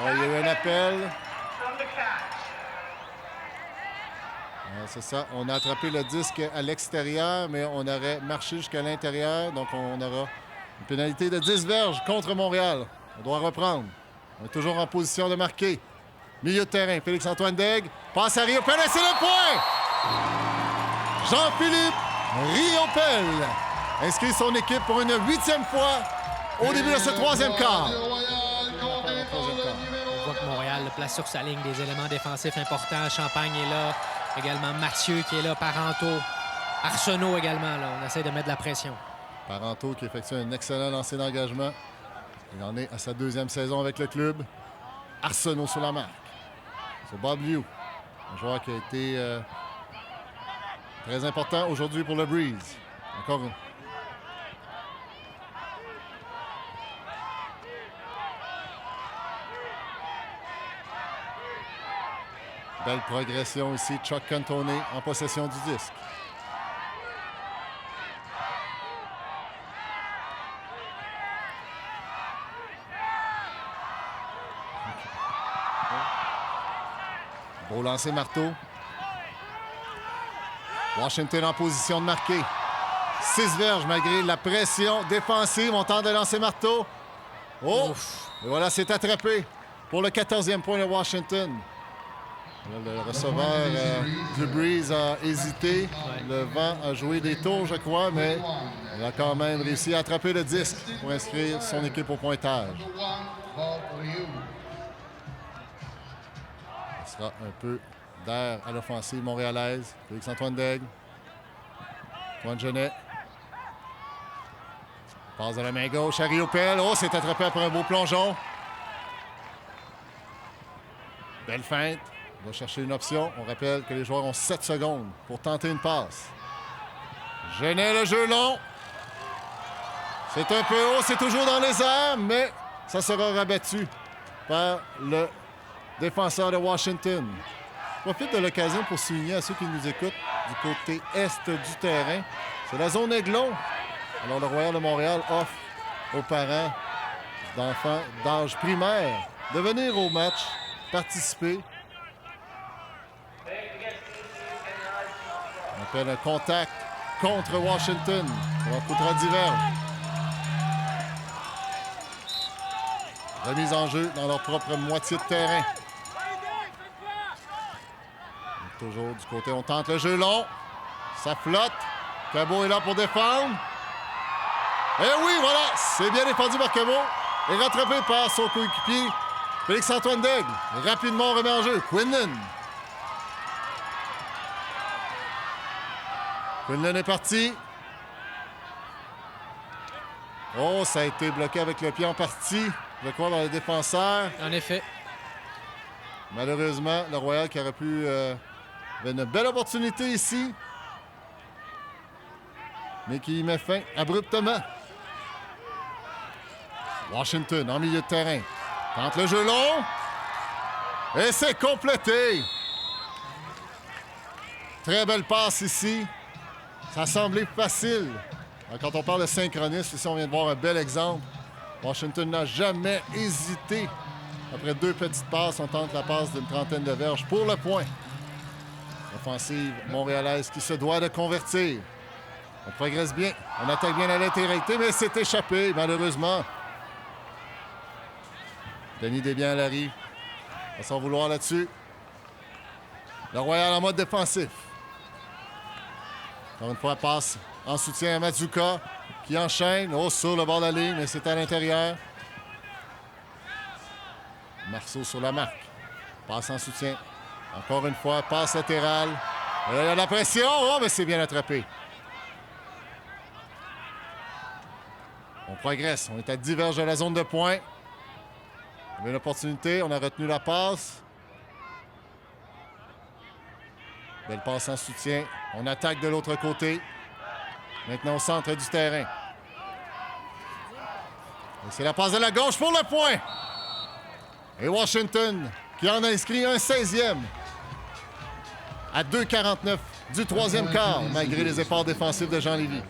Il y a eu un appel. C'est ça. On a attrapé le disque à l'extérieur, mais on aurait marché jusqu'à l'intérieur. Donc, on aura une pénalité de 10 verges contre Montréal. On doit reprendre. On est toujours en position de marquer. Milieu de terrain, Félix-Antoine Daigle. Passe à Riopel et c'est le point! Jean-Philippe Riopel inscrit son équipe pour une 8e fois au début de ce 3e quart. On voit que Montréal place sur sa ligne des éléments défensifs importants. Champagne est là. Également Mathieu qui est là. Parenteau. Arsenault également. Là. On essaie de mettre de la pression. Parenteau qui effectue un excellent lancer d'engagement. Il en est à sa 2e saison avec le club. Arsenault sur la marque. C'est Bob Liu, un joueur qui a été très important aujourd'hui pour le Breeze. Encore une. Belle progression ici. Chuck Cantone en possession du disque. Beau lancer marteau. Washington en position de marquer. 6 verges malgré la pression défensive. On tente de lancer marteau. Oh! Ouf. Et voilà, c'est attrapé pour le 14e point de Washington. Le receveur du Breeze a hésité. Ouais. Le vent a joué des tours, je crois, mais il a quand même réussi à attraper le disque pour inscrire son équipe au pointage. Ce sera un peu d'air à l'offensive montréalaise. Félix-Antoine Daigle. Antoine Genet. Passe de la main gauche à Riopel. Oh, c'est attrapé après un beau plongeon. Belle feinte. On va chercher une option. On rappelle que les joueurs ont 7 secondes pour tenter une passe. Genet, le jeu long. C'est un peu haut, c'est toujours dans les airs, mais ça sera rabattu par le défenseur de Washington. Je profite de l'occasion pour souligner à ceux qui nous écoutent du côté est du terrain. C'est la zone Aiglon. Alors, le Royal de Montréal offre aux parents d'enfants d'âge primaire de venir au match, participer. On appelle un contact contre Washington. On va coûtera divers. Remise en jeu dans leur propre moitié de terrain. Toujours du côté, on tente le jeu long. Ça flotte. Cabot est là pour défendre. Et oui, voilà, c'est bien défendu par Cabot. Et rattrapé par son coéquipier, Félix-Antoine Daigle. Rapidement, on remet en jeu. Quinlan. Quinlan est parti. Oh, ça a été bloqué avec le pied en partie. Je crois dans les défenseurs. En effet. Malheureusement, le Royal qui aurait pu... avait une belle opportunité ici. mais qui y met fin abruptement. Washington en milieu de terrain. Tente le jeu long. Et c'est complété. Très belle passe ici. Ça semblait facile. Quand on parle de synchronisme, ici on vient de voir un bel exemple. Washington n'a jamais hésité. Après 2 petites passes, on tente la passe d'une trentaine de verges pour le point. Offensive montréalaise qui se doit de convertir. On progresse bien. On attaque bien la latéralité, mais c'est échappé, malheureusement. Denis Desbiens-Larry va s'en vouloir là-dessus. Le Royal en mode défensif. Encore une fois, passe en soutien à Mazuka qui enchaîne. Oh, sur le bord de la ligne, mais c'est à l'intérieur. Marceau sur la marque. Passe en soutien. Encore une fois, passe latérale. Et là, il y a de la pression. Oh, mais c'est bien attrapé. On progresse. On est à 10 verges de la zone de pointe. On a une opportunité. On a retenu la passe. Belle passe en soutien. On attaque de l'autre côté. Maintenant au centre du terrain. Et c'est la passe de la gauche pour le point. Et Washington qui en a inscrit un 16e. À 2,49 du troisième quart, malgré les efforts défensifs de Jean Lévy.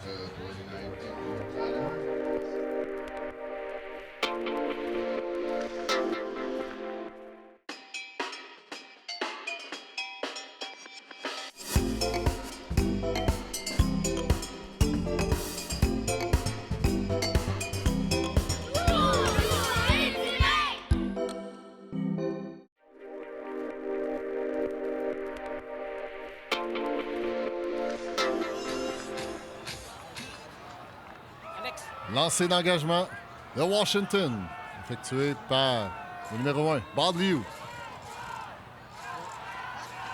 Lancé d'engagement de Washington, effectué par le numéro 1, Baldwin.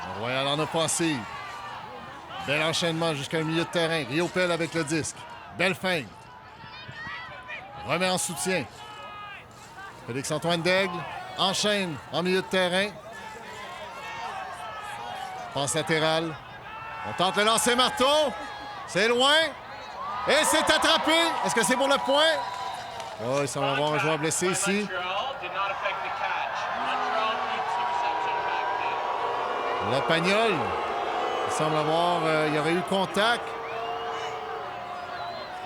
Le Royal en offensive. Bel enchaînement jusqu'à un milieu de terrain. Riopelle avec le disque. Belle feinte. Remet en soutien. Félix-Antoine Daigle enchaîne en milieu de terrain. Passe latérale. On tente le lancer marteau. C'est loin. Et c'est attrapé. Est-ce que c'est pour le point? Oh, il semble avoir un joueur blessé ici. Le Pagnol. Il semble avoir... il y aurait eu contact.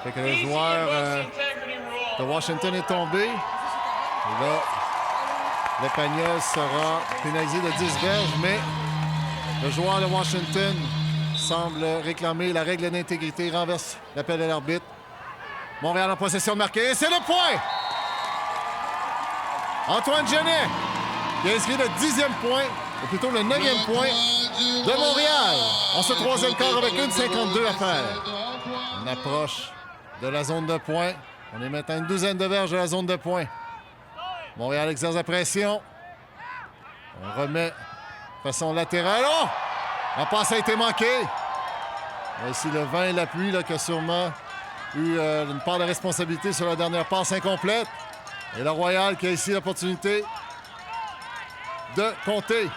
Fait que le joueur de Washington est tombé. Et là, le Pagnol sera pénalisé de 10 verges, mais le joueur de Washington semble réclamer la règle d'intégrité, renverse l'appel de l'arbitre. Montréal en possession de marquer, et c'est le point! Antoine Genet qui a inscrit le 10e point, ou plutôt le 9e point de Montréal. En ce troisième quart avec 1,52 à faire. On approche de la zone de pointe. On est maintenant une douzaine de verges de la zone de pointe. Montréal exerce la pression. On remet de façon latérale. Oh! La passe a été manquée. Ici, le vent et la pluie qui a sûrement eu une part de responsabilité sur la dernière passe incomplète. Et le Royal qui a ici l'opportunité de compter.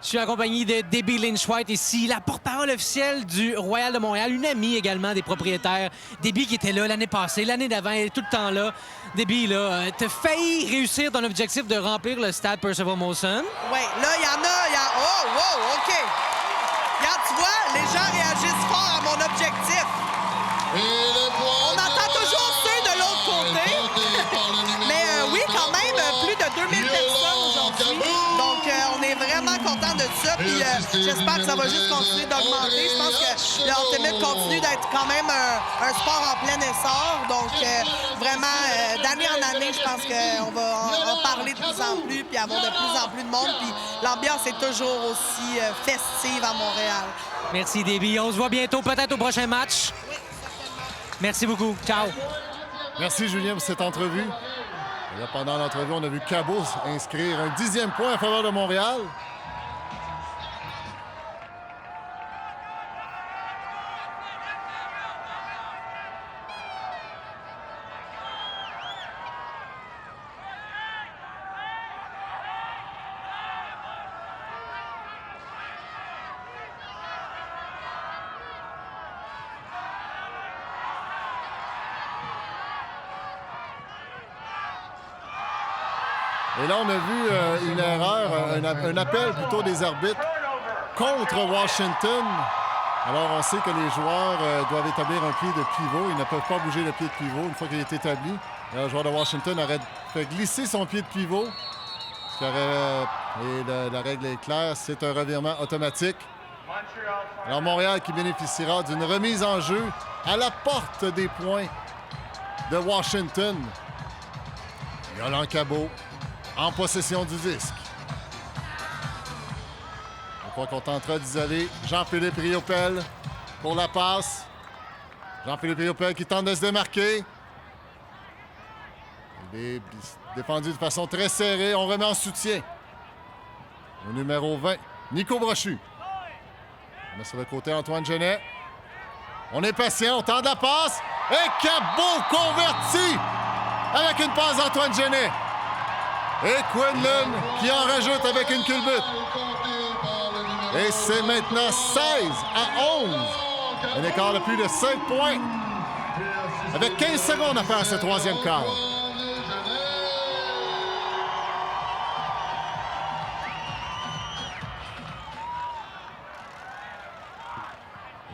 Je suis en compagnie de Debbie Lynch-White ici, la porte-parole officielle du Royal de Montréal, une amie également des propriétaires. Debbie qui était là l'année passée, l'année d'avant, elle est tout le temps là. Debbie, là, t'as failli réussir ton objectif de remplir le stade Percival Molson. Oui, là, il y en a... Oh, wow, OK. Regarde, tu vois, les gens réagissent fort à mon objectif. On entend toujours ceux de l'autre côté. Mais oui, quand même, plus de 2000 personnes aujourd'hui. Donc, on est vraiment contents de ça. Puis j'espère que ça va juste continuer d'augmenter. Je pense que le Ultimate continue d'être quand même un sport en plein essor. Donc, vraiment, d'année en année, je pense qu'on va en parler de plus en plus puis avoir de plus en plus de monde. Puis l'ambiance est toujours aussi festive à Montréal. Merci, Debbie. On se voit bientôt, peut-être au prochain match. Oui, certainement. Merci beaucoup. Ciao. Merci, Julien, pour cette entrevue. Et là, pendant l'entrevue, on a vu Cabot inscrire un 10e point en faveur de Montréal. Et là, on a vu une erreur, un appel plutôt des arbitres contre Washington. Alors, on sait que les joueurs doivent établir un pied de pivot. Ils ne peuvent pas bouger le pied de pivot une fois qu'il est établi. Le joueur de Washington aurait fait glisser son pied de pivot. Et la règle est claire, c'est un revirement automatique. Alors, Montréal qui bénéficiera d'une remise en jeu à la porte des points de Washington. Yolande Cabot en possession du disque. Je crois qu'on tentera d'isoler Jean-Philippe Riopel pour la passe. Jean-Philippe Riopel qui tente de se démarquer. Il est défendu de façon très serrée. On remet en soutien au numéro 20, Nico Brochu. On met sur le côté Antoine Genet. On est patient, on tente la passe. Et Cabot converti avec une passe d'Antoine Genet. Et Quinlan qui en rajoute avec une culbute. Et c'est maintenant 16-11. Un écart de plus de 5 points. Avec 15 secondes à faire ce troisième quart.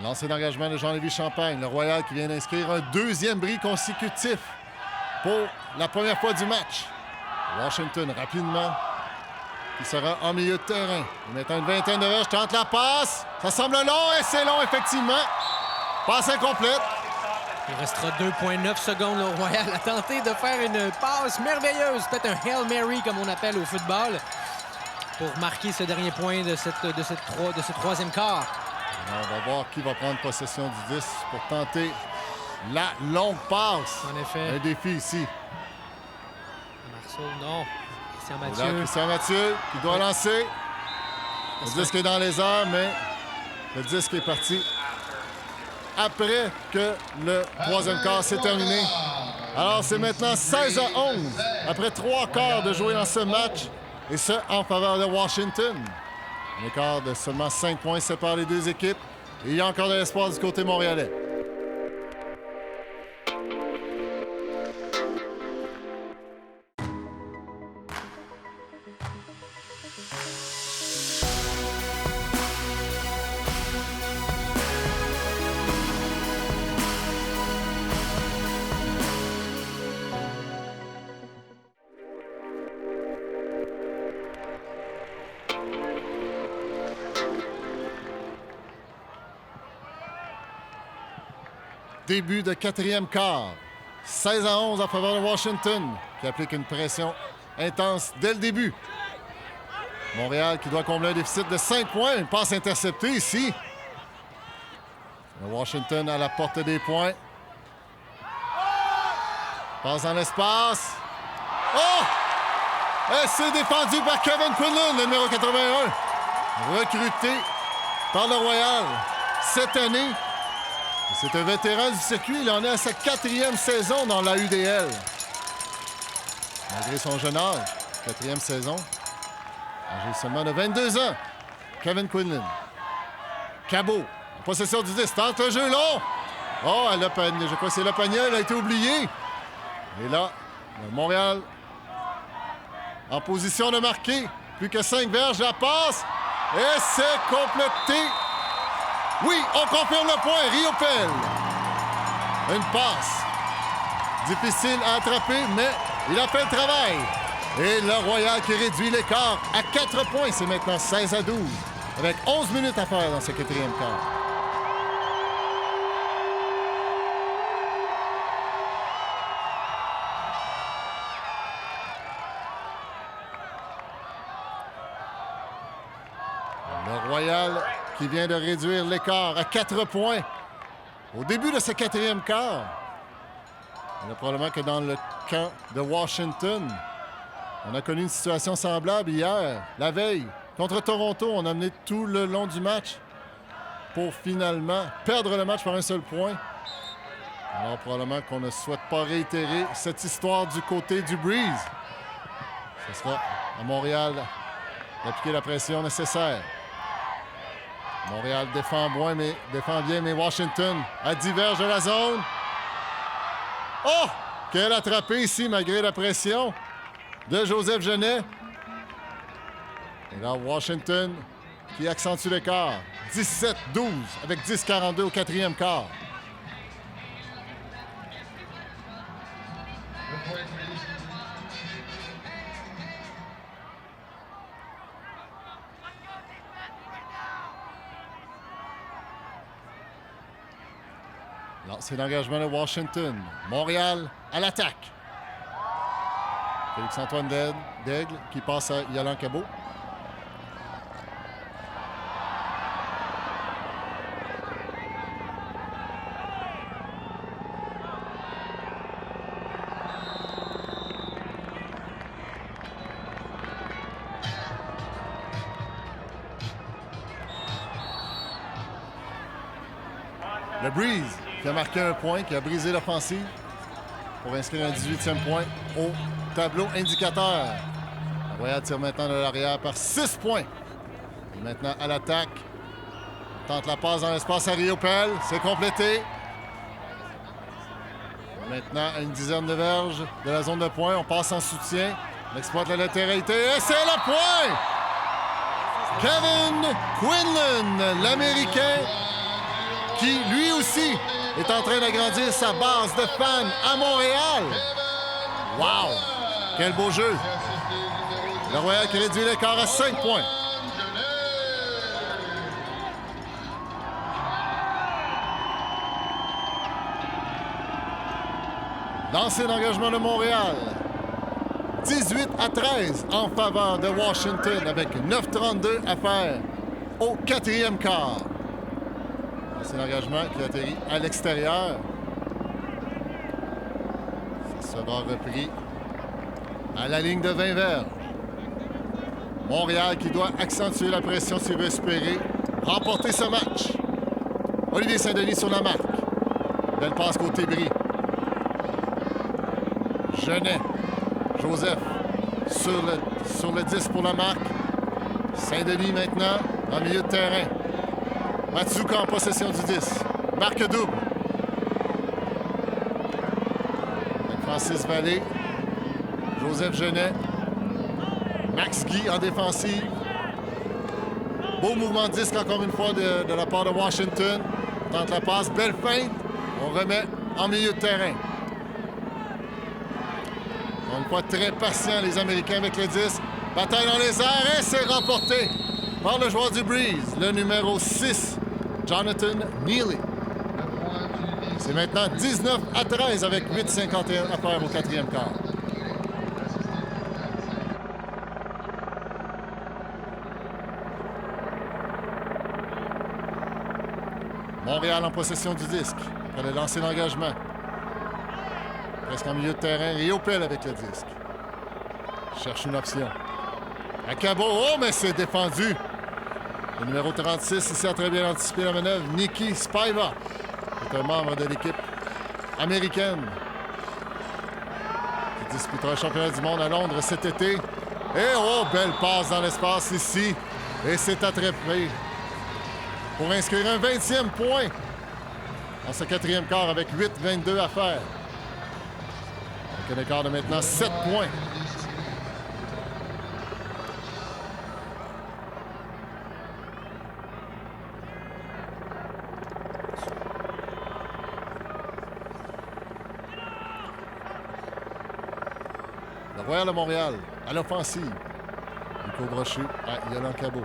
Lancé d'engagement de Jean-Lévis Champagne. Le Royal qui vient d'inscrire un deuxième bris consécutif pour la première fois du match. Washington, rapidement, qui sera en milieu de terrain. Il met une vingtaine de verges, tente la passe. Ça semble long et c'est long, effectivement. Passe incomplète. Il restera 2,9 secondes. Le Royal a tenté de faire une passe merveilleuse, peut-être un Hail Mary, comme on appelle au football, pour marquer ce dernier point de ce troisième quart. Alors, on va voir qui va prendre possession du 10 pour tenter la longue passe. En effet. Un défi ici. Marceau, non. Christian Et là, Mathieu. Christian Mathieu qui doit lancer. Le disque est dans les airs, mais le disque est parti après que le troisième quart s'est terminé. Alors, c'est maintenant 16-11 après 3 quarts de jouer dans ce match, et ce, en faveur de Washington. Un écart de seulement 5 points sépare les deux équipes. Et il y a encore de l'espoir du côté montréalais. Début de quatrième quart. 16-11 en faveur de Washington, qui applique une pression intense dès le début. Montréal qui doit combler un déficit de 5 points. Une passe interceptée ici. Washington à la porte des points. Passe dans l'espace. Oh! Et c'est défendu par Kevin Quinlan, le numéro 81. Recruté par le Royal cette année. C'est un vétéran du circuit. Il en est à sa 4e saison dans la UDL. Malgré son jeune âge, 4e saison, âgé seulement de 22 ans. Kevin Quinlan. Cabot, en possession du 10, tente un jeu long. Oh, je crois que c'est le panier, elle a été oublié. Et là, Montréal en position de marquer. Plus que 5 verges, la passe. Et c'est complété. Oui, on confirme le point. Riopel. Une passe. Difficile à attraper, mais il a fait le travail. Et le Royal qui réduit l'écart à 4 points. C'est maintenant 16-12, avec 11 minutes à faire dans ce quatrième quart. Le Royal qui vient de réduire l'écart à 4 points au début de ce quatrième quart. Il y a probablement que dans le camp de Washington, on a connu une situation semblable hier, la veille. Contre Toronto, on a mené tout le long du match pour finalement perdre le match par un seul point. Alors probablement qu'on ne souhaite pas réitérer cette histoire du côté du Breeze. Ce sera à Montréal d'appliquer la pression nécessaire. Montréal défend bien, mais Washington a diverge de la zone. Oh! Quelle attrapée ici, malgré la pression. de Joseph Genet. Et là, Washington qui accentue l'écart. 17-12 avec 10-42 au quatrième quart. C'est l'engagement de Washington. Montréal à l'attaque. Félix-Antoine Daigle qui passe à Yolande Cabot. Le Breeze qui a marqué un point, qui a brisé l'offensive pour inscrire un 18e point au tableau indicateur. Le Royal tire maintenant de l'arrière par 6 points. Et maintenant à l'attaque. Tente la passe dans l'espace à Riopel. C'est complété. Maintenant à une dizaine de verges de la zone de points. On passe en soutien. On exploite la latéralité. Et c'est le point! Kevin Quinlan, l'Américain, qui lui aussi est en train d'agrandir sa base de fans à Montréal. Wow! Quel beau jeu! Le Royal qui réduit l'écart à 5 points. Lancé d'engagement de Montréal. 18-13 en faveur de Washington avec 9:32 à faire au quatrième quart. C'est l'engagement qui atterrit à l'extérieur. Ça sera repris à la ligne de 20 verges. Montréal qui doit accentuer la pression s'il veut espérer remporter ce match. Olivier Saint-Denis sur la marque. Belle passe côté Brie. Genet. Joseph sur le 10 pour la marque. Saint-Denis maintenant en milieu de terrain. Matsuka en possession du 10. Marque double. Avec Francis Vallée. Joseph Genet. Max Guy en défensive. Beau mouvement de disque encore une fois de la part de Washington. Tente la passe. Belle feinte. On remet en milieu de terrain. Encore une fois, très patient les Américains avec le 10. Bataille dans les airs et c'est remporté par le joueur du Breeze, le numéro 6, Jonathan Neely. C'est maintenant 19-13 avec 8:51 à faire au quatrième quart. Montréal en possession du disque. Après le lancer d'engagement. Presque en milieu de terrain. Riopel avec le disque. Cherche une option. À Cabot. Oh, mais c'est défendu. Le numéro 36 ici a très bien anticipé la manœuvre. Nikki Spaiva est un membre de l'équipe américaine qui disputera le championnat du monde à Londres cet été. Et oh, belle passe dans l'espace ici. Et c'est attrapé pour inscrire un 20e point dans ce quatrième quart avec 8:22 à faire. Avec un écart de maintenant 7 points. Le Royal de Montréal à l'offensive. Nico Brochu à Yolande Cabot.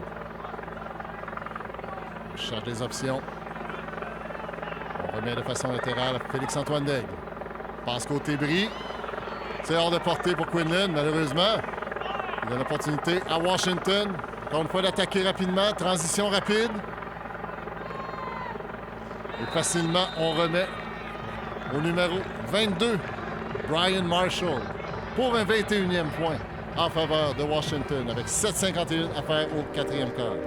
Cherche des options. On remet de façon latérale à Félix-Antoine Daigle. Passe côté Brie. C'est hors de portée pour Quinlan, malheureusement. Il a l'opportunité à Washington. Encore une fois d'attaquer rapidement. Transition rapide. Et facilement, on remet au numéro 22, Brian Marshall, pour un 21e point en faveur de Washington avec 7:51 à faire au quatrième quart.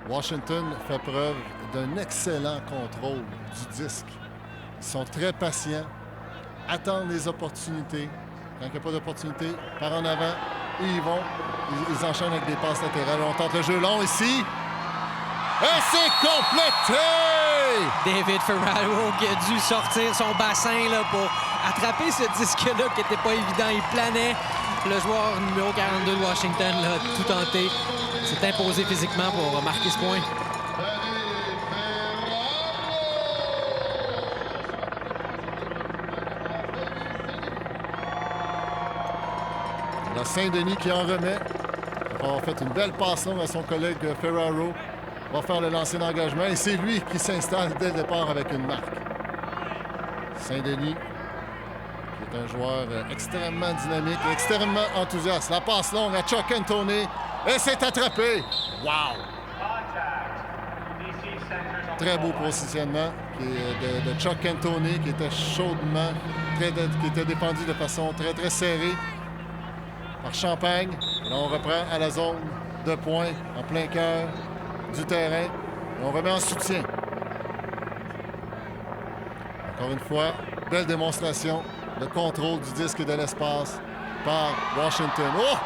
Washington fait preuve d'un excellent contrôle du disque. Ils sont très patients, attendent les opportunités. Quand il n'y a pas d'opportunité, par en avant, et ils vont. Ils enchaînent avec des passes latérales. On tente le jeu long ici. Et c'est complété! David Ferraro qui a dû sortir son bassin là, pour attraper ce disque-là qui n'était pas évident. Il planait. Le joueur numéro 42 de Washington là, tout tenté. S'est imposé physiquement pour marquer ce point. La Saint-Denis qui en remet. Il a fait une belle passe longue à son collègue Ferraro. Va faire le lancer d'engagement et c'est lui qui s'installe dès le départ avec une marque. Saint-Denis, qui est un joueur extrêmement dynamique, extrêmement enthousiaste. La passe longue à Chuck Anthony et c'est attrapé. Wow! Très beau positionnement de Chuck Anthony qui était chaudement, qui était défendu de façon très, très serrée par Champagne. Et là, on reprend à la zone de pointe en plein cœur du terrain. Et on remet en soutien. Encore une fois, belle démonstration de contrôle du disque et de l'espace par Washington. Oh!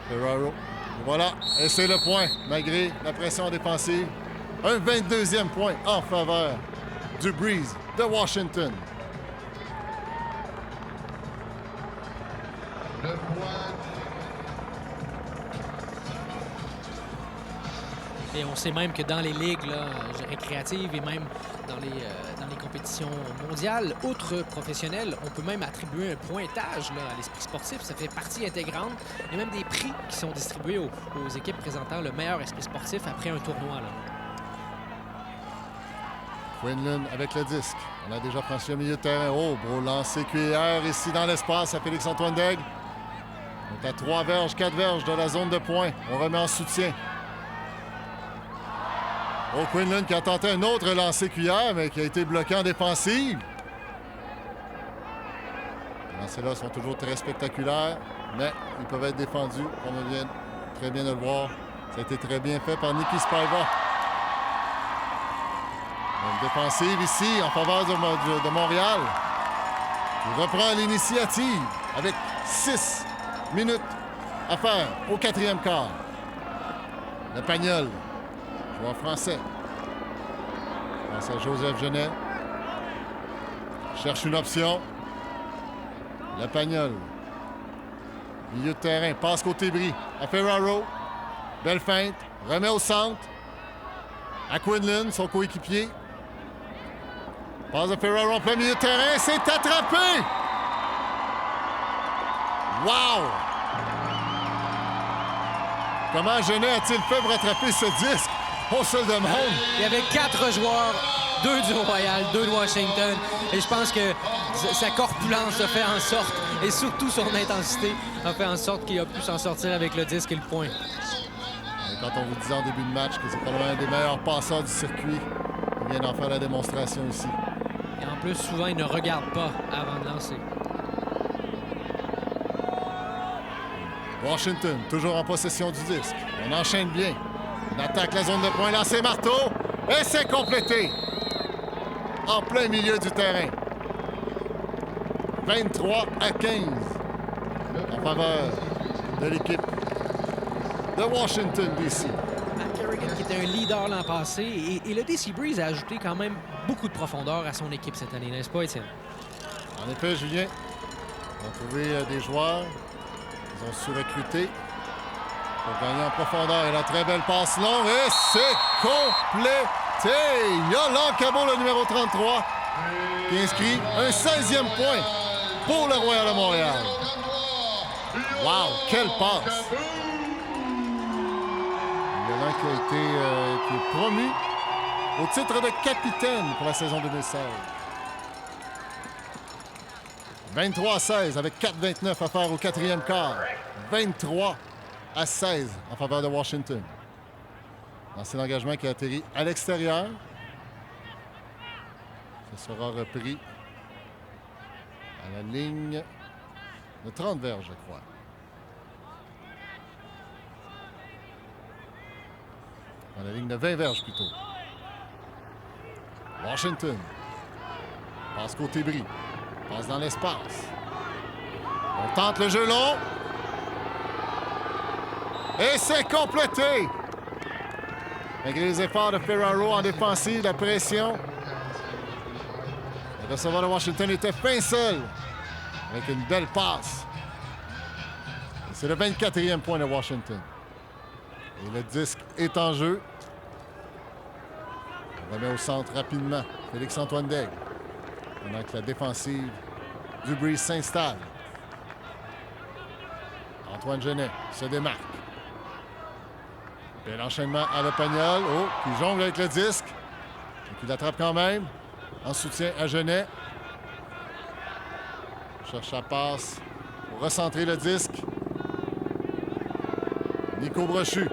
Ferraro. Et voilà. Et c'est le point, malgré la pression défensive. Un 22e point en faveur du Breeze de Washington. Le point. Et on sait même que dans les ligues là, récréatives et même dans les compétitions mondiales, outre professionnelles, on peut même attribuer un pointage là, à l'esprit sportif. Ça fait partie intégrante. Il y a même des prix qui sont distribués aux équipes présentant le meilleur esprit sportif après un tournoi. Là. Quinlan avec le disque. On a déjà franchi le milieu de terrain. Oh, beau lancer cuillère ici dans l'espace à Félix-Antoine Daigle. On est à 3 verges, 4 verges de la zone de pointe. On remet en soutien. Oh, Quinlan qui a tenté un autre lancer cuillère, mais qui a été bloqué en défensive. Les lancers-là sont toujours très spectaculaires, mais ils peuvent être défendus, comme on vient très bien de le voir. Ça a été très bien fait par Nicky Spaiva. Une défensive ici en faveur de Montréal. Il reprend l'initiative avec 6 minutes à faire au 4e quart. Le Pagnol, joueur français. Face à Joseph Genet. Cherche une option. Le Pagnol. Milieu de terrain, passe côté bris à Ferraro. Belle feinte, remet au centre. À Quinlan, son coéquipier. Passe de Ferraro en plein milieu de terrain, c'est attrapé! Wow! Comment Genet a-t-il fait pour attraper ce disque? On se le demande. Il y avait 4 joueurs, 2 du Royal, 2 de Washington. Et je pense que sa corpulence a fait en sorte, et surtout son intensité, a fait en sorte qu'il a pu s'en sortir avec le disque et le point. Et quand on vous disait en début de match que c'est probablement un des meilleurs passeurs du circuit, il vient d'en faire la démonstration ici. Et en plus, souvent, il ne regarde pas avant de lancer. Washington, toujours en possession du disque. On enchaîne bien. On attaque la zone de point, lancé marteau. Et c'est complété. En plein milieu du terrain. 23 à 15. En faveur de l'équipe de Washington, D.C. Matt Kerrigan, qui était un leader l'an passé. Et le DC Breeze a ajouté quand même beaucoup de profondeur à son équipe cette année, n'est-ce pas, Étienne? En effet, Julien, ils ont trouvé des joueurs. Ils ont su recruter pour gagner en profondeur. Et la très belle passe longue. Et c'est complété! Yolan Cabot, le numéro 33, qui inscrit un 16e point pour le Royal de Montréal. Wow! Quelle passe! Yolan qui est promu au titre de capitaine pour la saison 2016. 23-16 avec 4-29 à faire au 4e quart. 23-16 en faveur de Washington. Lancé d'engagement qui a atterri à l'extérieur. Ça sera repris à la ligne de 30 verges, je crois. dans la ligne de 20 verges plutôt. Washington. Passe côté bris. Passe dans l'espace. On tente le jeu long. Et c'est complété! Malgré les efforts de Ferraro en défensive, la pression. Le receveur de Washington était fin seul. Avec une belle passe. C'est le 24e point de Washington. Et le disque est en jeu. On remet au centre rapidement. Félix-Antoine Daigle. Pendant que la défensive du Breeze s'installe. Antoine Genet se démarque. Bel enchaînement à Le Pagnol. Oh, qui jongle avec le disque. Et qui l'attrape quand même. En soutien à Genet. Cherche sa passe pour recentrer le disque. Nico Brochu,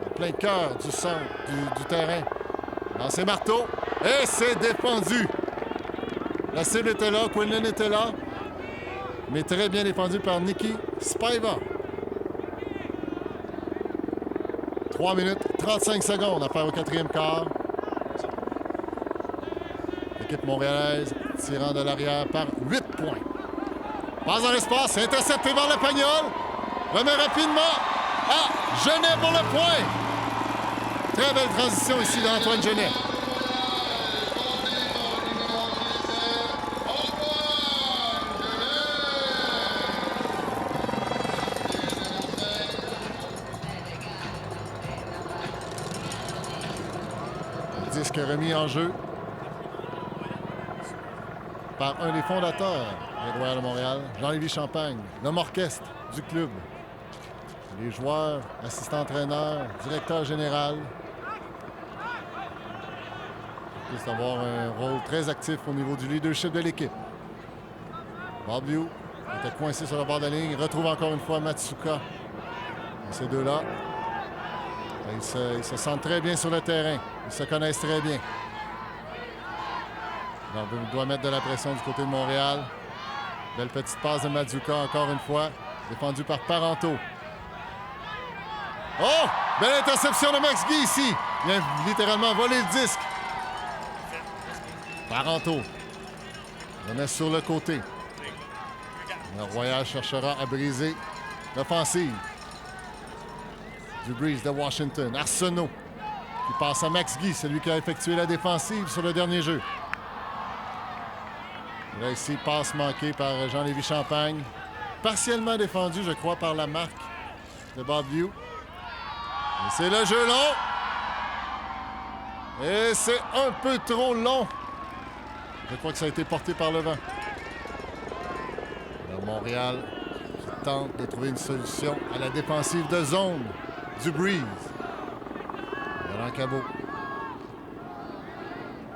en plein cœur du centre du terrain. Lancé marteau. Et c'est défendu. La cible était là, Quinlan était là. Mais très bien défendu par Nicky Spivak. 3 minutes 35 secondes à faire au 4e quart. L'équipe montréalaise tirant de l'arrière par 8 points. Passe dans l'espace, intercepté vers Le Pagnol. Remet rapidement à Genet pour le point. Très belle transition ici d'Antoine Genet. Le disque remis en jeu par un des fondateurs des Royals de Montréal, Jean-Lévis Champagne, l'homme orchestre du club. Les joueurs, assistants-entraîneurs, directeur général. Il peut avoir un rôle très actif au niveau du leadership de l'équipe. Bob Liu était coincé sur le bord de la ligne. Il retrouve encore une fois Matsuka. Et ces deux-là, ils se sentent très bien sur le terrain. Ils se connaissent très bien. Alors, on doit mettre de la pression du côté de Montréal. Belle petite passe de Matsuka encore une fois. Défendu par Parenteau. Oh! Belle interception de Max Guy ici. Il vient littéralement voler le disque. Parenteau. Remet sur le côté. Le Royal cherchera à briser l'offensive du Breeze de Washington. Arsenault qui passe à Max Guy, celui qui a effectué la défensive sur le dernier jeu. Là ici, passe manquée par Jean-Lévis Champagne. Partiellement défendu, je crois, par la marque de Bob Liu. Et c'est le jeu long. Et c'est un peu trop long. Je crois que ça a été porté par le vent. Alors, Montréal qui tente de trouver une solution à la défensive de zone du Breeze. Alain Cabot.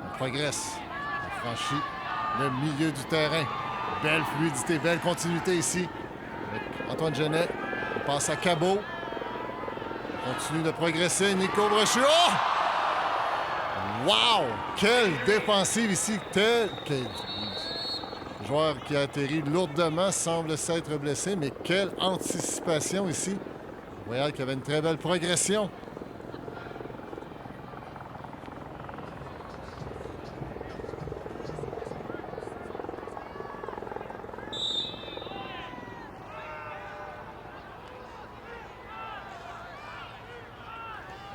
On progresse. On franchit le milieu du terrain. Belle fluidité, belle continuité ici. Avec Antoine Genet. On passe à Cabot. On continue de progresser. Nico Brochu. Oh! Wow! Quelle défensive ici! Quel joueur qui a atterri lourdement semble s'être blessé, mais quelle anticipation ici! Royal qui avait une très belle progression.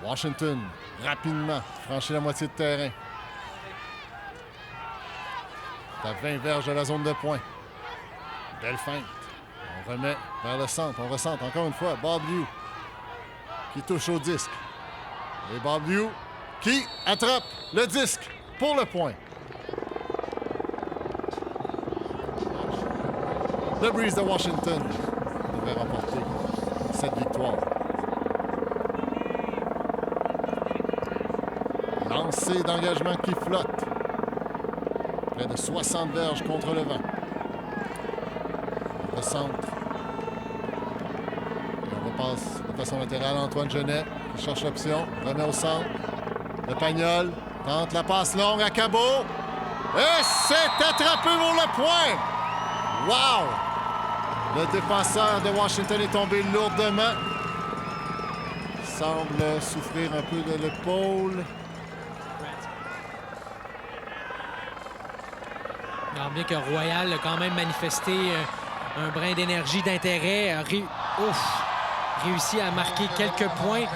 Washington, rapidement, franchit la moitié de terrain. C'est à 20 verges de la zone de pointe. Belle feinte. On remet vers le centre. On recentre encore une fois. Bob Liu qui touche au disque. Et Bob Liu qui attrape le disque pour le point. Le Breeze de Washington devrait remporter cette victoire. Lancé d'engagement qui flotte. Près de 60 verges contre le vent. Le centre. Et on repasse de façon latérale Antoine Genet qui cherche l'option. Remet au centre. Le Pagnol tente la passe longue à Cabot. Et c'est attrapé pour le point. Wow! Le défenseur de Washington est tombé lourdement. semble souffrir un peu de l'épaule. Alors bien que Royal a quand même manifesté un brin d'énergie, d'intérêt, réussi à marquer quelques points.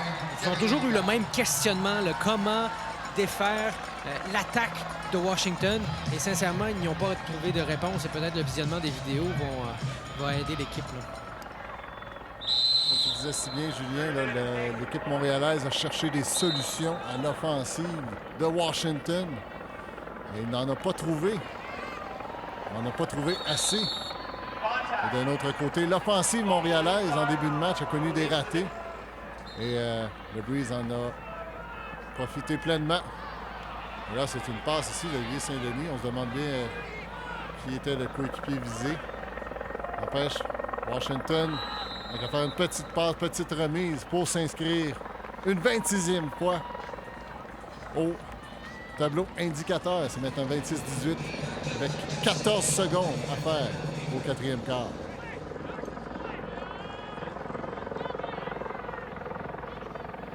Ils ont toujours eu le même questionnement, comment défaire l'attaque de Washington. Et sincèrement, ils n'ont pas trouvé de réponse. Et peut-être le visionnement des vidéos va aider l'équipe. Comme tu disais si bien, Julien, l'équipe montréalaise a cherché des solutions à l'offensive de Washington. Et il n'en a pas trouvé. On n'a pas trouvé assez. Et d'un autre côté, l'offensive montréalaise en début de match a connu des ratés. Et le Breeze en a profité pleinement. Et là, c'est une passe ici d'Olivier Saint-Denis. On se demande bien qui était le coéquipier visé. N'empêche, Washington va faire une petite passe, petite remise pour s'inscrire une 26e fois au tableau indicateur. C'est maintenant 26-18 avec 14 secondes à faire au quatrième quart.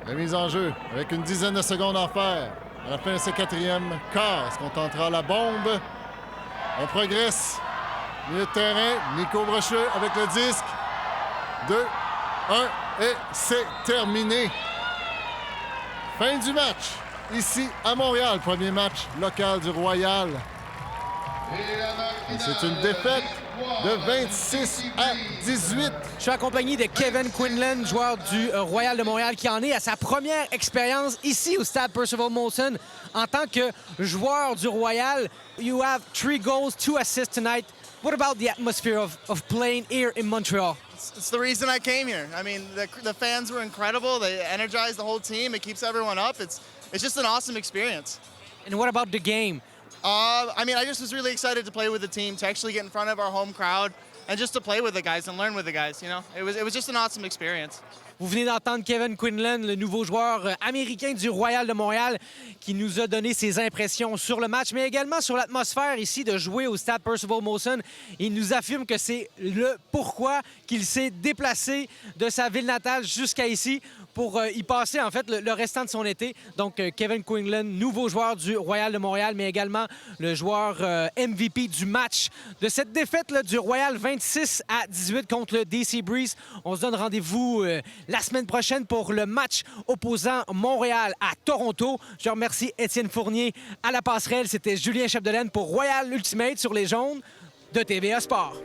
Remise en jeu avec une dizaine de secondes à faire. À la fin de ce quatrième quart, est-ce qu'on tentera la bombe? On progresse. Milieu de terrain, Nico Brocheux avec le disque. 2, 1 et c'est terminé. Fin du match. Ici à Montréal, premier match local du Royal. Et c'est une défaite de 26-18. Je suis accompagné de Kevin Quinlan, joueur du Royal de Montréal, qui en est à sa première expérience ici au stade Percival Molson. En tant que joueur du Royal, you have 3 goals, 2 assists tonight. What about the atmosphere of playing here in Montreal? It's the reason I came here. I mean, the fans were incredible. They energized the whole team. It keeps everyone up. It's just an awesome experience. And what about the game? I mean, I just was really excited to play with the team, to actually get in front of our home crowd, and just to play with the guys and learn with the guys. You know, it was just an awesome experience. Vous venez d'entendre Kevin Quinlan, le nouveau joueur américain du Royal de Montréal, qui nous a donné ses impressions sur le match, mais également sur l'atmosphère ici de jouer au stade Percival Molson. Il nous affirme que c'est le pourquoi qu'il s'est déplacé de sa ville natale jusqu'à ici pour y passer, en fait, le restant de son été. Donc, Kevin Quinlan, nouveau joueur du Royal de Montréal, mais également le joueur MVP du match de cette défaite là, du Royal 26-18 contre le DC Breeze. On se donne rendez-vous la semaine prochaine pour le match opposant Montréal à Toronto. Je remercie Étienne Fournier à la passerelle. C'était Julien Chapdelaine pour Royal Ultimate sur les jaunes de TVA Sport.